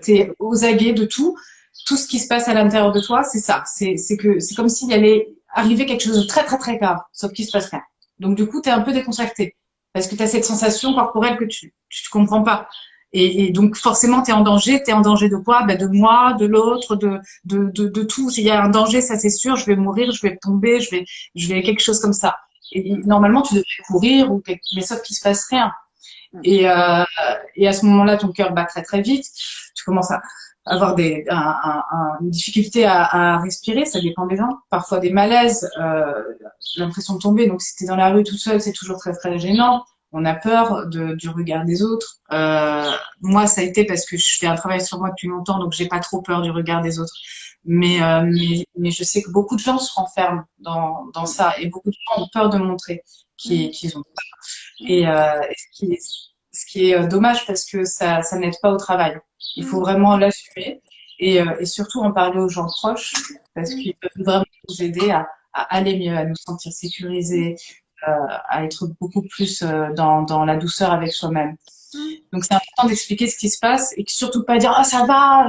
T'es aux aguets de tout. Tout ce qui se passe à l'intérieur de toi, c'est ça. C'est comme s'il allait arriver quelque chose de très, très, très grave, sauf qu'il se passe rien. Donc, du coup, t'es un peu déconcerté parce que tu as cette sensation corporelle que tu comprends pas. Et donc, forcément, tu es en danger. Tu es en danger de quoi? Ben, de moi, de l'autre, de tout. S'il y a un danger, ça c'est sûr, je vais mourir, je vais tomber, je vais quelque chose comme ça. Et normalement, tu devrais courir, mais sauf qu'il se passe rien. Et à ce moment-là, ton cœur bat très très vite. Tu commences à avoir une difficulté à respirer, ça dépend des gens. Parfois des malaises, l'impression de tomber. Donc si tu es dans la rue tout seul, c'est toujours très très gênant. On a peur du regard des autres. Moi, ça a été parce que je fais un travail sur moi depuis longtemps, donc j'ai pas trop peur du regard des autres. Mais je sais que beaucoup de gens se renferment dans ça et beaucoup de gens ont peur de montrer. qu'ils ont pas. Et ce qui est dommage parce que ça n'aide pas au travail. Il faut vraiment l'assumer et surtout en parler aux gens proches parce qu'ils peuvent vraiment nous aider à aller mieux, à nous sentir sécurisés, à être beaucoup plus dans la douceur avec soi-même. Donc c'est important d'expliquer ce qui se passe et surtout pas dire ah ça va,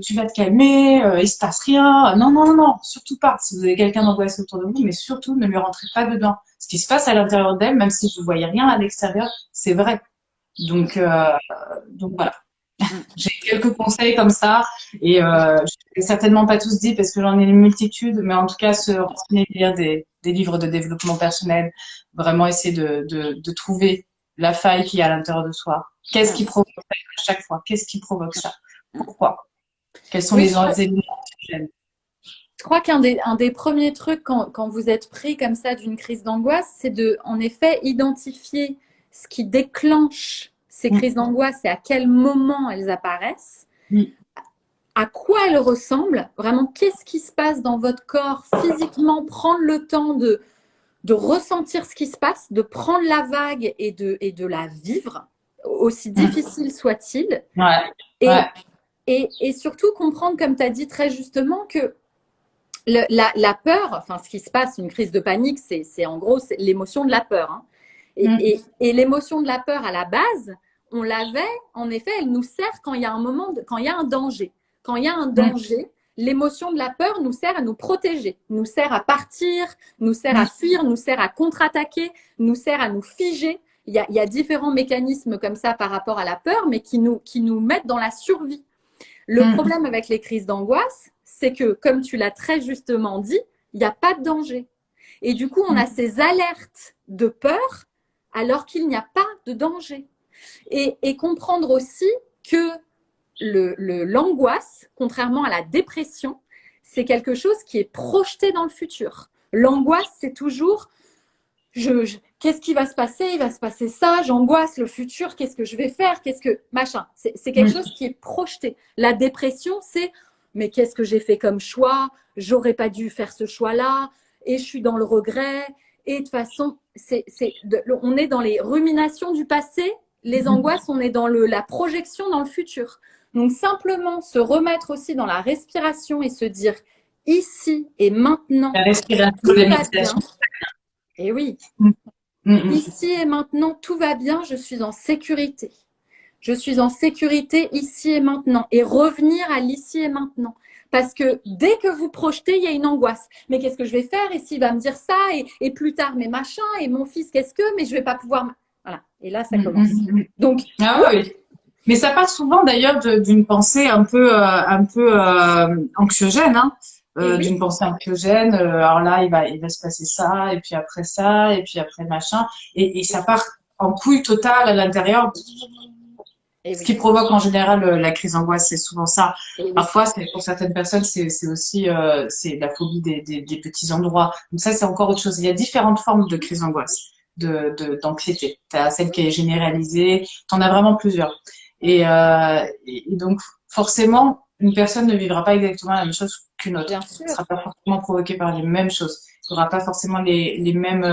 tu vas te calmer, il se passe rien. Non non non non, surtout pas. Si vous avez quelqu'un d'angoissé autour de vous, mais surtout ne lui rentrez pas dedans. Ce qui se passe à l'intérieur d'elle, même si vous voyez rien à l'extérieur, c'est vrai. Donc voilà. J'ai quelques conseils comme ça et je vais certainement pas tous dit parce que j'en ai une multitude, mais en tout cas se renseigner, lire des livres de développement personnel, vraiment essayer de trouver la faille qu'il y a à l'intérieur de soi. Qu'est-ce qui provoque ça à chaque fois? Qu'est-ce qui provoque ça? Pourquoi? Quels sont les éléments anxiogènes? Je crois un des premiers trucs quand vous êtes pris comme ça d'une crise d'angoisse, c'est de, en effet, identifier ce qui déclenche ces crises d'angoisse et à quel moment elles apparaissent, à quoi elles ressemblent, vraiment qu'est-ce qui se passe dans votre corps physiquement, prendre le temps de ressentir ce qui se passe, de prendre la vague et de la vivre, aussi difficile soit-il. Et surtout comprendre, comme tu as dit très justement, que la peur, enfin ce qui se passe, une crise de panique, c'est en gros l'émotion de la peur. Hein. Et l'émotion de la peur à la base, on l'avait, en effet, elle nous sert quand il y a un moment, quand il y a un danger. Quand il y a un danger, l'émotion de la peur nous sert à nous protéger, nous sert à partir, nous sert à fuir, nous sert à contre-attaquer, nous sert à nous figer. Il y a différents mécanismes comme ça par rapport à la peur, mais qui nous mettent dans la survie. Le problème avec les crises d'angoisse, c'est que, comme tu l'as très justement dit, il n'y a pas de danger. Et du coup, on a ces alertes de peur alors qu'il n'y a pas de danger. Et comprendre aussi que l'angoisse, contrairement à la dépression, c'est quelque chose qui est projeté dans le futur. L'angoisse, c'est toujours qu'est-ce qui va se passer? Il va se passer ça, j'angoisse le futur, qu'est-ce que je vais faire? Qu'est-ce que machin? C'est quelque chose qui est projeté. La dépression, c'est mais qu'est-ce que j'ai fait comme choix? J'aurais pas dû faire ce choix-là et je suis dans le regret. Et de toute façon, on est dans les ruminations du passé. Les angoisses, on est dans la projection dans le futur. Donc, simplement se remettre aussi dans la respiration et se dire ici et maintenant, La respiration, tout la va méditation. bien. Et oui, ici et maintenant, tout va bien, je suis en sécurité. Je suis en sécurité ici et maintenant. Et revenir à l'ici et maintenant. Parce que dès que vous projetez, il y a une angoisse. Mais qu'est-ce que je vais faire? Et s'il va me dire ça? Et plus tard, mes machins? Et mon fils, qu'est-ce que? Mais je ne vais pas pouvoir… Voilà. Et là, ça commence. Donc, oui. Mais ça part souvent d'ailleurs d'une pensée un peu anxiogène, hein. D'une pensée anxiogène. Alors là, il va se passer ça, et puis après machin. Et ça part en couille totale à l'intérieur. Ce qui provoque en général la crise d'angoisse, c'est souvent ça. Parfois, pour certaines personnes, c'est aussi c'est la phobie des petits endroits. Donc ça, c'est encore autre chose. Il y a différentes formes de crise d'angoisse, d'anxiété. Tu as celle qui est généralisée, tu en as vraiment plusieurs. Et donc, forcément, une personne ne vivra pas exactement la même chose qu'une autre. Bien sûr. Elle ne sera pas forcément provoquée par les mêmes choses. Il n'y aura pas forcément les mêmes…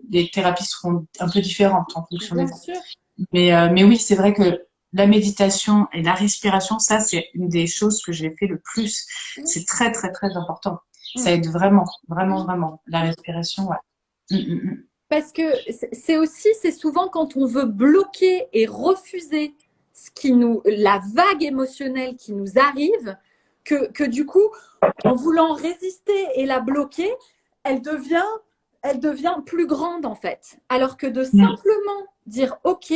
les thérapies seront un peu différentes en fonction des… Bien sûr. Mais oui, c'est vrai que la méditation et la respiration, ça, c'est une des choses que j'ai fait le plus. C'est très, très, très important. Ça aide vraiment, vraiment, vraiment. La respiration, ouais. Parce que c'est souvent quand on veut bloquer et refuser la vague émotionnelle qui nous arrive, que du coup, en voulant résister et la bloquer, elle devient plus grande en fait. Alors que de simplement dire, OK,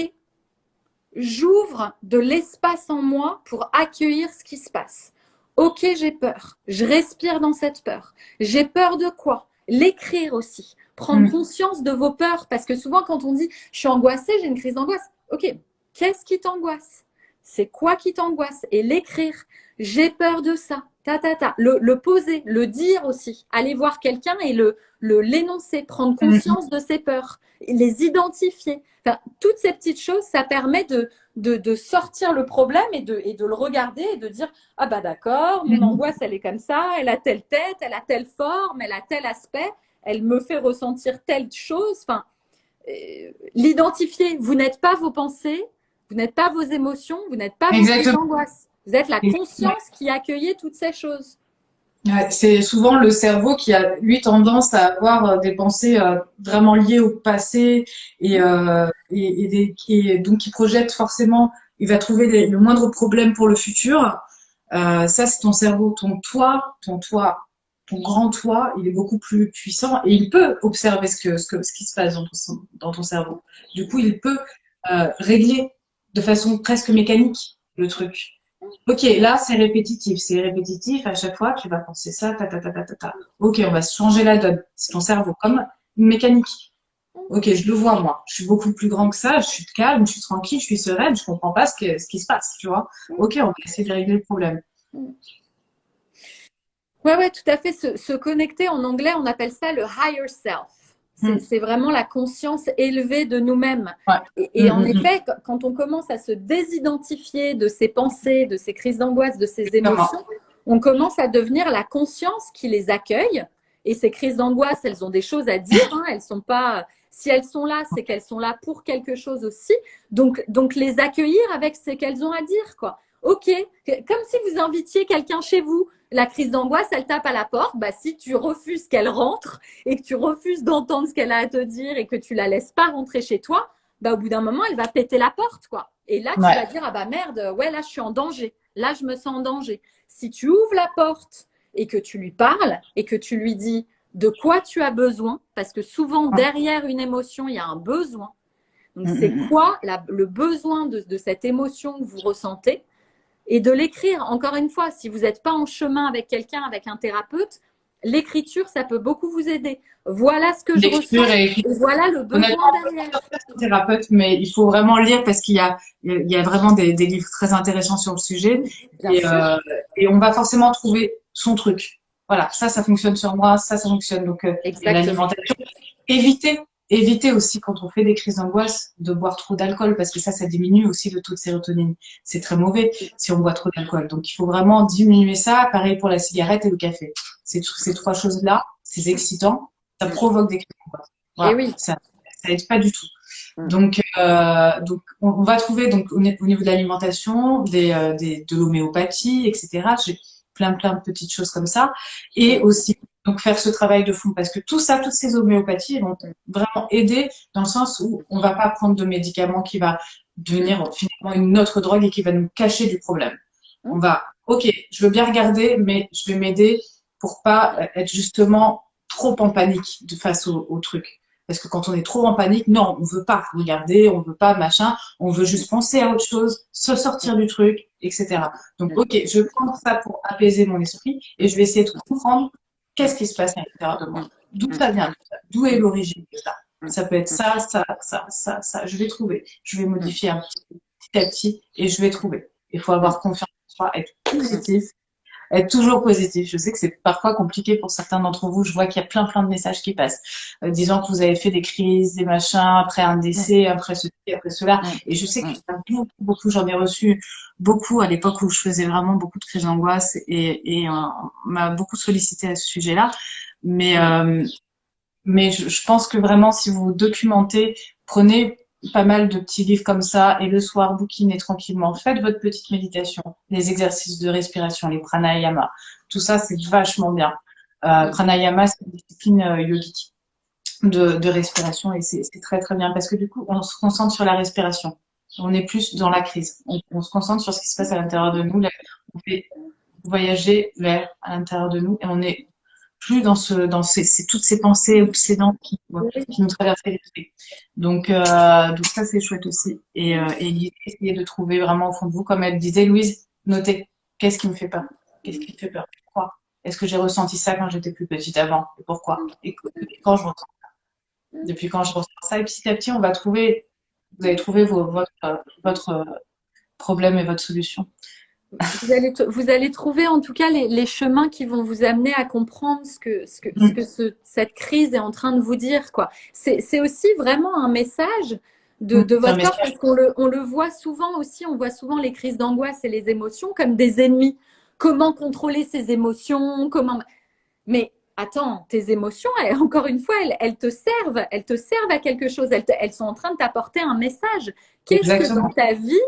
j'ouvre de l'espace en moi pour accueillir ce qui se passe. Ok, j'ai peur. Je respire dans cette peur. J'ai peur de quoi? L'écrire aussi. Prendre conscience de vos peurs. Parce que souvent, quand on dit « je suis angoissée, j'ai une crise d'angoisse », ok, qu'est-ce qui t'angoisse? C'est quoi qui t'angoisse? Et l'écrire. J'ai peur de ça. Le poser, le dire aussi. Aller voir quelqu'un et l'énoncer. Prendre conscience de ses peurs. Les identifier. Enfin, toutes ces petites choses, ça permet de sortir le problème et de le regarder et de dire « Ah bah d'accord, mon angoisse, elle est comme ça, elle a telle tête, elle a telle forme, elle a tel aspect, elle me fait ressentir telle chose. » Enfin, l'identifier. Vous n'êtes pas vos pensées, vous n'êtes pas vos émotions, vous n'êtes pas vos crises Exactement. d'angoisse. Vous êtes la Ouais. conscience qui accueillait toutes ces choses. Ouais, c'est souvent le cerveau qui a, lui, tendance à avoir des pensées vraiment liées au passé et donc qui projette forcément, il va trouver le moindre problème pour le futur. Ça, c'est ton cerveau, ton grand toi, il est beaucoup plus puissant et il peut observer ce qui se passe dans ton cerveau. Du coup, il peut régler de façon presque mécanique le truc. Ok, là, c'est répétitif. C'est répétitif. À chaque fois, tu vas penser ça, ta, ta, ta, ta, ta, ta. Ok, on va changer la donne. C'est ton cerveau, comme une mécanique. Ok, je le vois, moi. Je suis beaucoup plus grand que ça. Je suis calme, je suis tranquille, je suis sereine. Je comprends pas ce qui se passe, tu vois. Ok, on va essayer de régler le problème. Ouais, tout à fait. Se connecter, en anglais, on appelle ça le higher self. Mm. C'est vraiment la conscience élevée de nous-mêmes. Ouais. Et en effet, quand on commence à se désidentifier de ses pensées, de ses crises d'angoisse, de ses émotions, on commence à devenir la conscience qui les accueille. Et ces crises d'angoisse, elles ont des choses à dire. Hein. Elles sont pas. Si elles sont là, c'est qu'elles sont là pour quelque chose aussi. Donc les accueillir avec ce qu'elles ont à dire, quoi. Ok, comme si vous invitiez quelqu'un chez vous. La crise d'angoisse, elle tape à la porte. Bah, si tu refuses qu'elle rentre et que tu refuses d'entendre ce qu'elle a à te dire et que tu la laisses pas rentrer chez toi, bah, au bout d'un moment, elle va péter la porte, quoi. Et là, tu vas dire, ah bah merde, ouais, là, je suis en danger. Là, je me sens en danger. Si tu ouvres la porte et que tu lui parles et que tu lui dis de quoi tu as besoin, parce que souvent, derrière une émotion, il y a un besoin. Donc, c'est quoi le besoin de cette émotion que vous ressentez? Et de l'écrire, encore une fois, si vous n'êtes pas en chemin avec quelqu'un, avec un thérapeute, l'écriture, ça peut beaucoup vous aider. Voilà ce que je ressens et voilà le besoin derrière. Thérapeute, mais il faut vraiment lire parce qu'il y a vraiment des livres très intéressants sur le sujet et on va forcément trouver son truc. Voilà, ça fonctionne sur moi, ça fonctionne. Donc, l'alimentation. Éviter aussi, quand on fait des crises d'angoisse, de boire trop d'alcool parce que ça diminue aussi le taux de sérotonine. C'est très mauvais si on boit trop d'alcool. Donc, il faut vraiment diminuer ça. Pareil pour la cigarette et le café. Ces trois choses-là, c'est excitant. Ça provoque des crises d'angoisse. Voilà, et oui. Ça aide pas du tout. Donc on va trouver donc au niveau de l'alimentation, de l'homéopathie, etc. J'ai plein de petites choses comme ça, et aussi donc faire ce travail de fond parce que tout ça, toutes ces homéopathies vont vraiment aider dans le sens où on va pas prendre de médicaments qui va devenir finalement une autre drogue et qui va nous cacher du problème. On va, ok, je veux bien regarder, mais je vais m'aider pour pas être justement trop en panique face au truc. Parce que quand on est trop en panique, non, on veut pas regarder, on veut pas machin, on veut juste penser à autre chose, se sortir du truc, etc. Donc, ok, je prends ça pour apaiser mon esprit et je vais essayer de comprendre qu'est-ce qui se passe à l'intérieur de moi. D'où ça vient, d'où est l'origine de ça. Ça peut être ça. Je vais trouver. Je vais modifier petit à petit et je vais trouver. Il faut avoir confiance en soi, être positif. Être toujours positif. Je sais que c'est parfois compliqué pour certains d'entre vous. Je vois qu'il y a plein de messages qui passent, disant que vous avez fait des crises, des machins, après un décès, après ceci, après cela. Et je sais que beaucoup, j'en ai reçu beaucoup à l'époque où je faisais vraiment beaucoup de crises d'angoisse et on m'a beaucoup sollicité à ce sujet-là. Mais je pense que vraiment, si vous documentez, prenez pas mal de petits livres comme ça et le soir, bouquinez tranquillement. Faites votre petite méditation, les exercices de respiration, les pranayama. Tout ça, c'est vachement bien. Pranayama, c'est une discipline yogique de respiration et c'est très bien parce que du coup, on se concentre sur la respiration. On est plus dans la crise. On se concentre sur ce qui se passe à l'intérieur de nous. On fait voyager vers à l'intérieur de nous et on est plus dans toutes ces pensées obsédantes qui nous traversent l'esprit. Donc ça, c'est chouette aussi. Et essayer de trouver vraiment au fond de vous, comme elle disait, Louise, notez qu'est-ce qui me fait peur. Qu'est-ce qui me fait peur? Pourquoi? Est-ce que j'ai ressenti ça quand j'étais plus petite avant? Et pourquoi? Et quand je ressens ça? Depuis quand je ressens ça? Et petit à petit, vous allez trouver votre problème et votre solution. Vous allez trouver en tout cas les chemins qui vont vous amener à comprendre cette crise est en train de vous dire, quoi. C'est aussi vraiment un message de votre corps parce qu'on le voit souvent aussi, on voit souvent les crises d'angoisse et les émotions comme des ennemis. Comment contrôler ses émotions? Mais attends, tes émotions, encore une fois, elles te servent. Elles te servent à quelque chose. Elles sont en train de t'apporter un message. Qu'est-ce que dans Exactement. ta vie,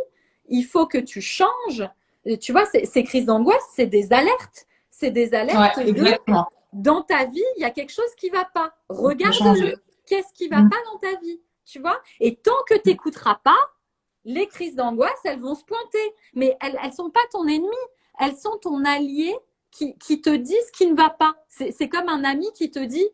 il faut que tu changes? Et tu vois, ces crises d'angoisse, c'est des alertes. C'est des Ouais, alertes de exactement. dans ta vie, il y a quelque chose qui ne va pas. On peut changer. Regarde-le. Qu'est-ce qui ne va Mm. pas dans ta vie? Tu vois? Et tant que tu n'écouteras pas, les crises d'angoisse, elles vont se pointer. Mais elles ne sont pas ton ennemi. Elles sont ton allié qui te dit ce qui ne va pas. C'est comme un ami qui te dit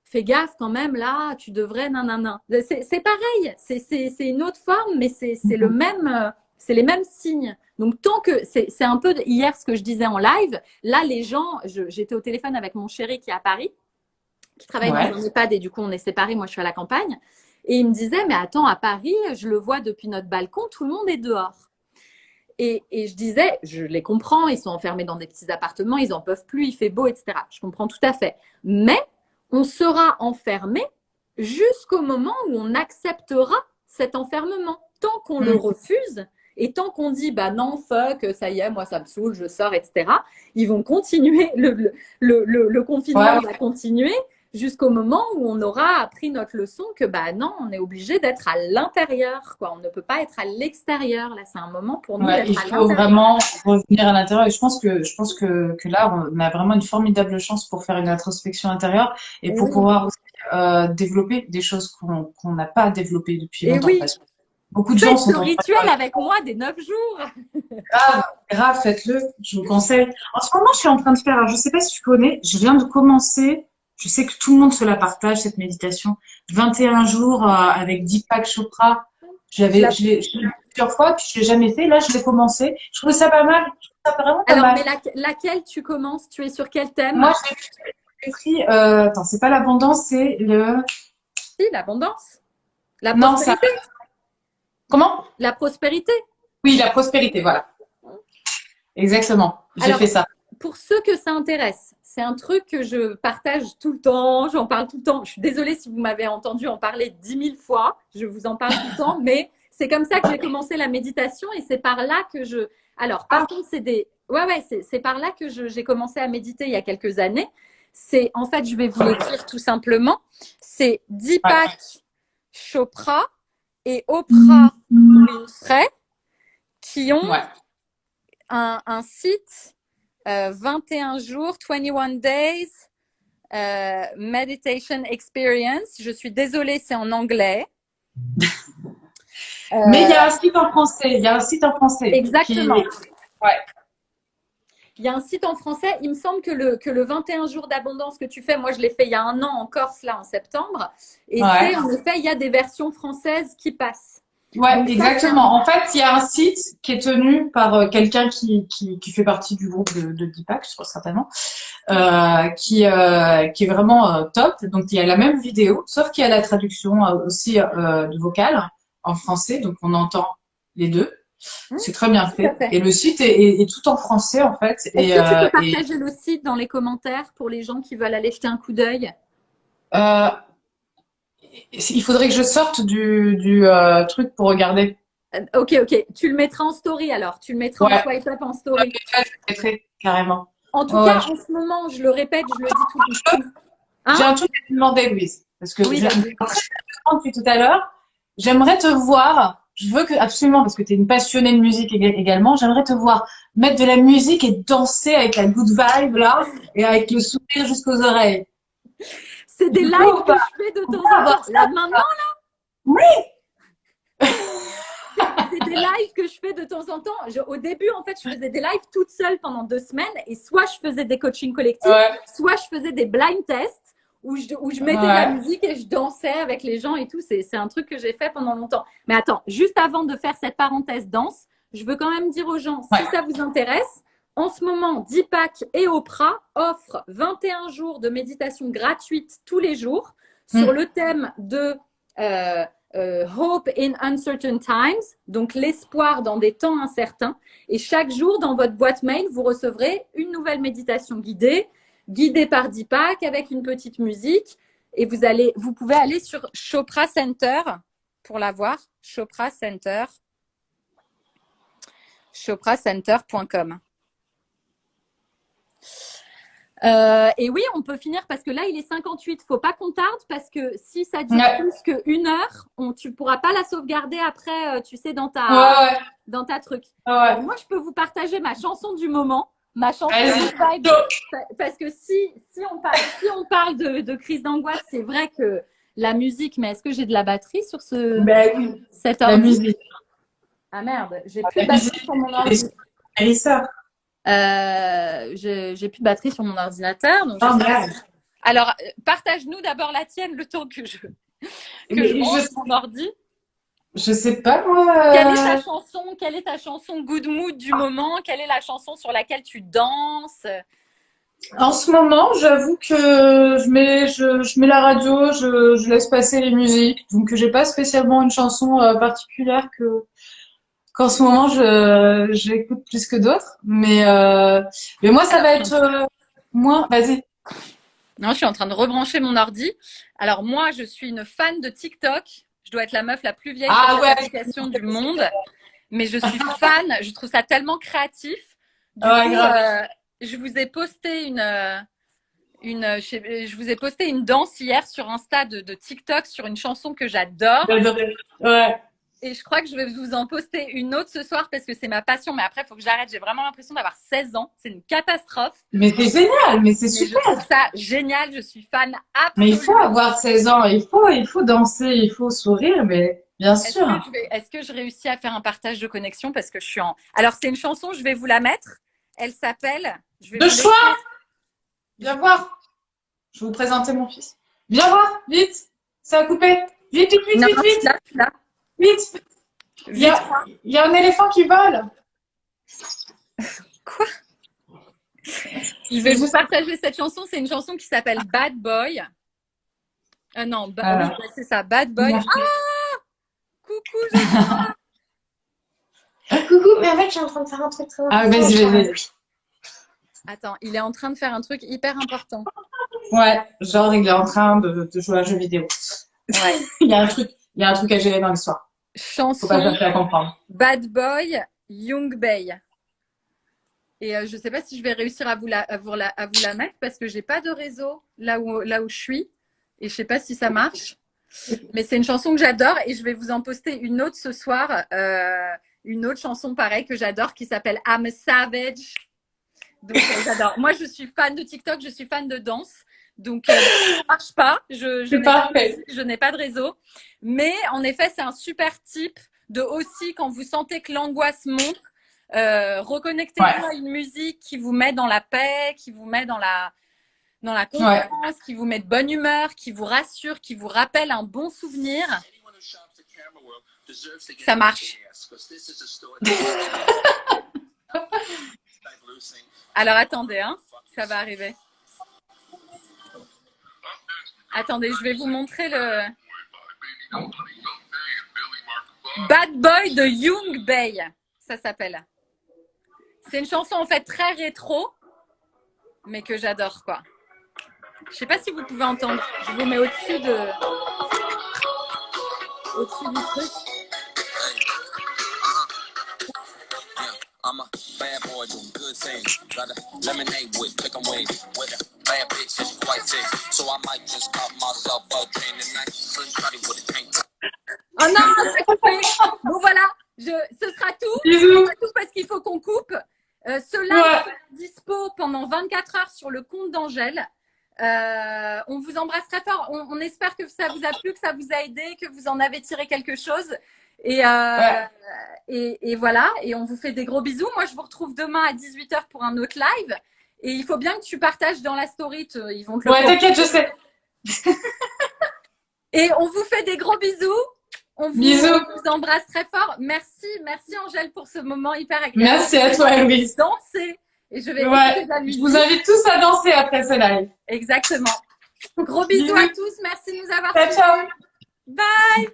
fais gaffe quand même, là, tu devrais nanana. C'est pareil. C'est une autre forme, mais c'est le même. C'est les mêmes signes. Donc, tant que c'est un peu hier ce que je disais en live, là, les gens, j'étais au téléphone avec mon chéri qui est à Paris, qui travaille dans Ouais. un EHPAD et du coup, on est séparés. Moi, je suis à la campagne. Et il me disait, mais attends, à Paris, je le vois depuis notre balcon, tout le monde est dehors. Et je disais, je les comprends, ils sont enfermés dans des petits appartements, ils n'en peuvent plus, il fait beau, etc. Je comprends tout à fait. Mais on sera enfermé jusqu'au moment où on acceptera cet enfermement. Tant qu'on le Mm. refuse et tant qu'on dit, bah non, fuck, ça y est, moi ça me saoule, je sors, etc., ils vont continuer, le confinement Ouais. va continuer jusqu'au moment où on aura appris notre leçon que bah non, on est obligé d'être à l'intérieur, quoi. On ne peut pas être à l'extérieur. Là, c'est un moment pour nous Ouais, d'être il à faut l'intérieur. vraiment revenir à l'intérieur. Et je pense que là, on a vraiment une formidable chance pour faire une introspection intérieure et Et pour oui, pouvoir aussi développer des choses qu'on n'a pas développées depuis et longtemps. oui. Parce que beaucoup de gens Faites ce sont en train rituel avec moi des 9 jours. grave, grave, faites-le, je vous conseille. En ce moment, je suis en train de faire, alors je sais pas si tu connais, je viens de commencer, je sais que tout le monde se la partage, cette méditation, 21 jours avec Deepak Chopra. Je la- Je l'ai vu plusieurs fois, puis je l'ai jamais fait. Là, je l'ai commencé. Je trouvais ça pas mal. Je trouvais ça vraiment pas Alors, mais mal. laquelle tu commences? Tu es sur quel thème? Moi, j'ai pris, attends, c'est pas l'abondance, c'est le, Si, l'abondance. La non, ça, prospérité. comment? La prospérité. Oui, la prospérité, voilà. Exactement. J'ai Alors, fait ça. pour ceux que ça intéresse, c'est un truc que je partage tout le temps, j'en parle tout le temps. Je suis désolée si vous m'avez entendu en parler 10 000 fois, je vous en parle tout le temps, mais c'est comme ça que j'ai commencé la méditation et c'est par là que je… Alors, par Ah, contre, c'est des… Ouais, c'est par là que j'ai commencé à méditer il y a quelques années. C'est, en fait, je vais vous l'écrire tout simplement, c'est ouais. Deepak Chopra et Oprah Winfrey qui ont Ouais. un site 21 jours, 21 days, meditation experience. Je suis désolée, c'est en anglais. Mais il y a un site en français. Il y a un site en français qui, Exactement. ouais. Il y a un site en français. Il me semble que le 21 jours d'abondance que tu fais, moi je l'ai fait il y a un an en Corse, là en septembre. Et Ouais. c'est en effet, il y a des versions françaises qui passent. Ouais, Donc ça, c'est un… exactement. En fait, il y a un site qui est tenu par quelqu'un qui fait partie du groupe de Deepak, je crois certainement, qui est vraiment top. Donc, il y a la même vidéo, sauf qu'il y a la traduction aussi de vocale en français, donc on entend les deux. C'est très bien Tout à fait. fait. Et le site est tout en français, en fait. Est-ce que tu peux partager le site dans les commentaires pour les gens qui veulent aller jeter un coup d'œil? Euh, il faudrait que je sorte du truc pour regarder. Ok, tu le mettras en story alors. Tu le mettras en Ouais, swipe up en story. je le mettrai carrément. En tout Ouais, ouais. cas, en ce moment, je le répète, je le dis tout le temps. J'ai Hein? un truc à te demander, Louise, parce que Oui, vas-y. depuis tout à l'heure, j'aimerais te voir. Je veux que absolument, parce que tu es une passionnée de musique également, j'aimerais te voir mettre de la musique et danser avec la good vibe là, et avec le sourire jusqu'aux oreilles. C'est des Tu peux lives ou que pas? je fais de On temps peut en avoir temps. ça Là, ou maintenant, pas? Oui. c'est des lives que je fais de temps en temps. Au début, en fait, je faisais des lives toute seule pendant 2 semaines et soit je faisais des coachings collectifs, Ouais, soit je faisais des blind tests où je mettais de la ouais, musique et je dansais avec les gens et tout. C'est un truc que j'ai fait pendant longtemps. Mais attends, juste avant de faire cette parenthèse danse, je veux quand même dire aux gens, si ouais. ça vous intéresse, en ce moment, Deepak et Oprah offrent 21 jours de méditation gratuite tous les jours sur Hmm. le thème de Hope in Uncertain Times, donc l'espoir dans des temps incertains. Et chaque jour, dans votre boîte mail, vous recevrez une nouvelle méditation guidée par Deepak avec une petite musique. Et vous pouvez aller sur Chopra Center pour la voir. Chopra Center. chopracenter.com. Et oui, on peut finir parce que là, il est 58. Faut pas qu'on tarde parce que si ça dure Ouais, plus qu'une heure, tu pourras pas la sauvegarder après, tu sais, ouais, ouais, dans ta truc. ouais. Alors moi, je peux vous partager ma chanson du moment, ma chanson Vas-y. de vibe. Donc, Parce que si on parle de crise d'angoisse, c'est vrai que la musique, mais est-ce que j'ai de la batterie sur ben oui, cet la ordi? musique. Ah merde, j'ai plus La de batterie musique, sur mon c'est ordi. Mélissa. J'ai plus de batterie sur mon ordinateur, donc je Oh sais pas. merde. Alors, partage-nous d'abord la tienne le temps que je Mais branche mon ordi. je sais pas, moi. Quelle est ta chanson good mood du moment? Quelle est la chanson sur laquelle tu danses? En ce moment, j'avoue que je mets la radio, je laisse passer les musiques. Donc, j'ai pas spécialement une chanson particulière qu'en ce moment j'écoute plus que d'autres. Mais moi, ça Alors, va être moins. Vas-y. non, je suis en train de rebrancher mon ordi. Alors, moi, je suis une fan de TikTok. Je dois être la meuf la plus vieille sur Ah cette ouais. application du monde. Mais je suis fan. Je trouve ça tellement créatif. Du Ouais, coup, grave. je vous ai posté je vous ai posté une danse hier sur Insta de TikTok sur une chanson que j'adore. J'adorais. Ouais. Et je crois que je vais vous en poster une autre ce soir parce que c'est ma passion. Mais après, il faut que j'arrête. J'ai vraiment l'impression d'avoir 16 ans. C'est une catastrophe. Mais c'est génial, mais c'est Mais je super. trouve ça génial. Je suis fan Mais il faut absolue. avoir 16 ans, il faut danser, il faut sourire, mais bien sûr. Est-ce que je réussis à faire un partage de connexion parce que je suis en. Alors, c'est une chanson, je vais vous la mettre. Elle s'appelle. Je vais De vous choix, l'écrire. viens voir. Je vais vous présenter mon fils. Viens voir, vite. Ça a coupé. Vite, vite, vite, Non, vite, vite, là. vite. Vite. Il y a un éléphant qui vole. Quoi? Je vais vous partager cette chanson. C'est une chanson qui s'appelle Bad Boy. Non, oui, c'est ça, Bad Boy. Merci. Ah, coucou, Joshua. Coucou, mais en fait, je suis en train de faire un truc très Ah, important. vas-y. Attends, il est en train de faire un truc hyper important. Ouais, genre il est en train de jouer à un jeu vidéo. Ouais. Il y a un truc à gérer dans l'histoire. Faut pas Chanson chercher à comprendre. Bad Boy, Young Bay. Et je ne sais pas si je vais réussir à vous la mettre parce que j'ai pas de réseau là où je suis. Et je sais pas si ça marche. Mais c'est une chanson que j'adore et je vais vous en poster une autre ce soir. Une autre chanson pareille que j'adore qui s'appelle I'm a Savage. Donc j'adore. Moi, je suis fan de TikTok, je suis fan de danse. Donc ça ne marche pas. Je n'ai pas de réseau. Mais en effet, c'est un super type de aussi quand vous sentez que l'angoisse monte. Reconnectez-vous à une musique qui vous met dans la paix, qui vous met dans la confiance, qui vous met de bonne humeur, qui vous rassure, qui vous rappelle un bon souvenir. Ça marche. Alors attendez, hein, ça va arriver. Attendez, je vais vous montrer le Bad Boy de Young Bay. Ça s'appelle. C'est une chanson en fait très rétro, mais que j'adore quoi. Je sais pas si vous pouvez entendre. Je vous mets au-dessus du truc. I'm a bad boy doing good things. Got a lemonade with chicken wings. With a bad bitch that's quite thick. So I might just call myself a train tonight. Slim shawty with a tank top. Oh non, c'est coupé. Bon voilà, ce sera tout. Bisous. Ce sera tout parce qu'il faut qu'on coupe. Ce live sera dispo pendant 24 heures sur le compte d'Angèle. On vous embrasse très fort. On espère que ça vous a plu, que ça vous a aidé, que vous en avez tiré quelque chose. Et voilà. Et on vous fait des gros bisous. Moi, je vous retrouve demain à 18h pour un autre live. Et il faut bien que tu partages dans la story. Ils vont te le t'inquiète, je sais. Et on vous fait des gros bisous. On vous embrasse très fort. Merci Angèle pour ce moment hyper agréable. Merci à toi, Louise. Danser. Et je vais écouter de la musique. Je vous invite tous à danser après ce live. Exactement. Gros bisous à tous. Merci de nous avoir Ciao, ciao. Bye.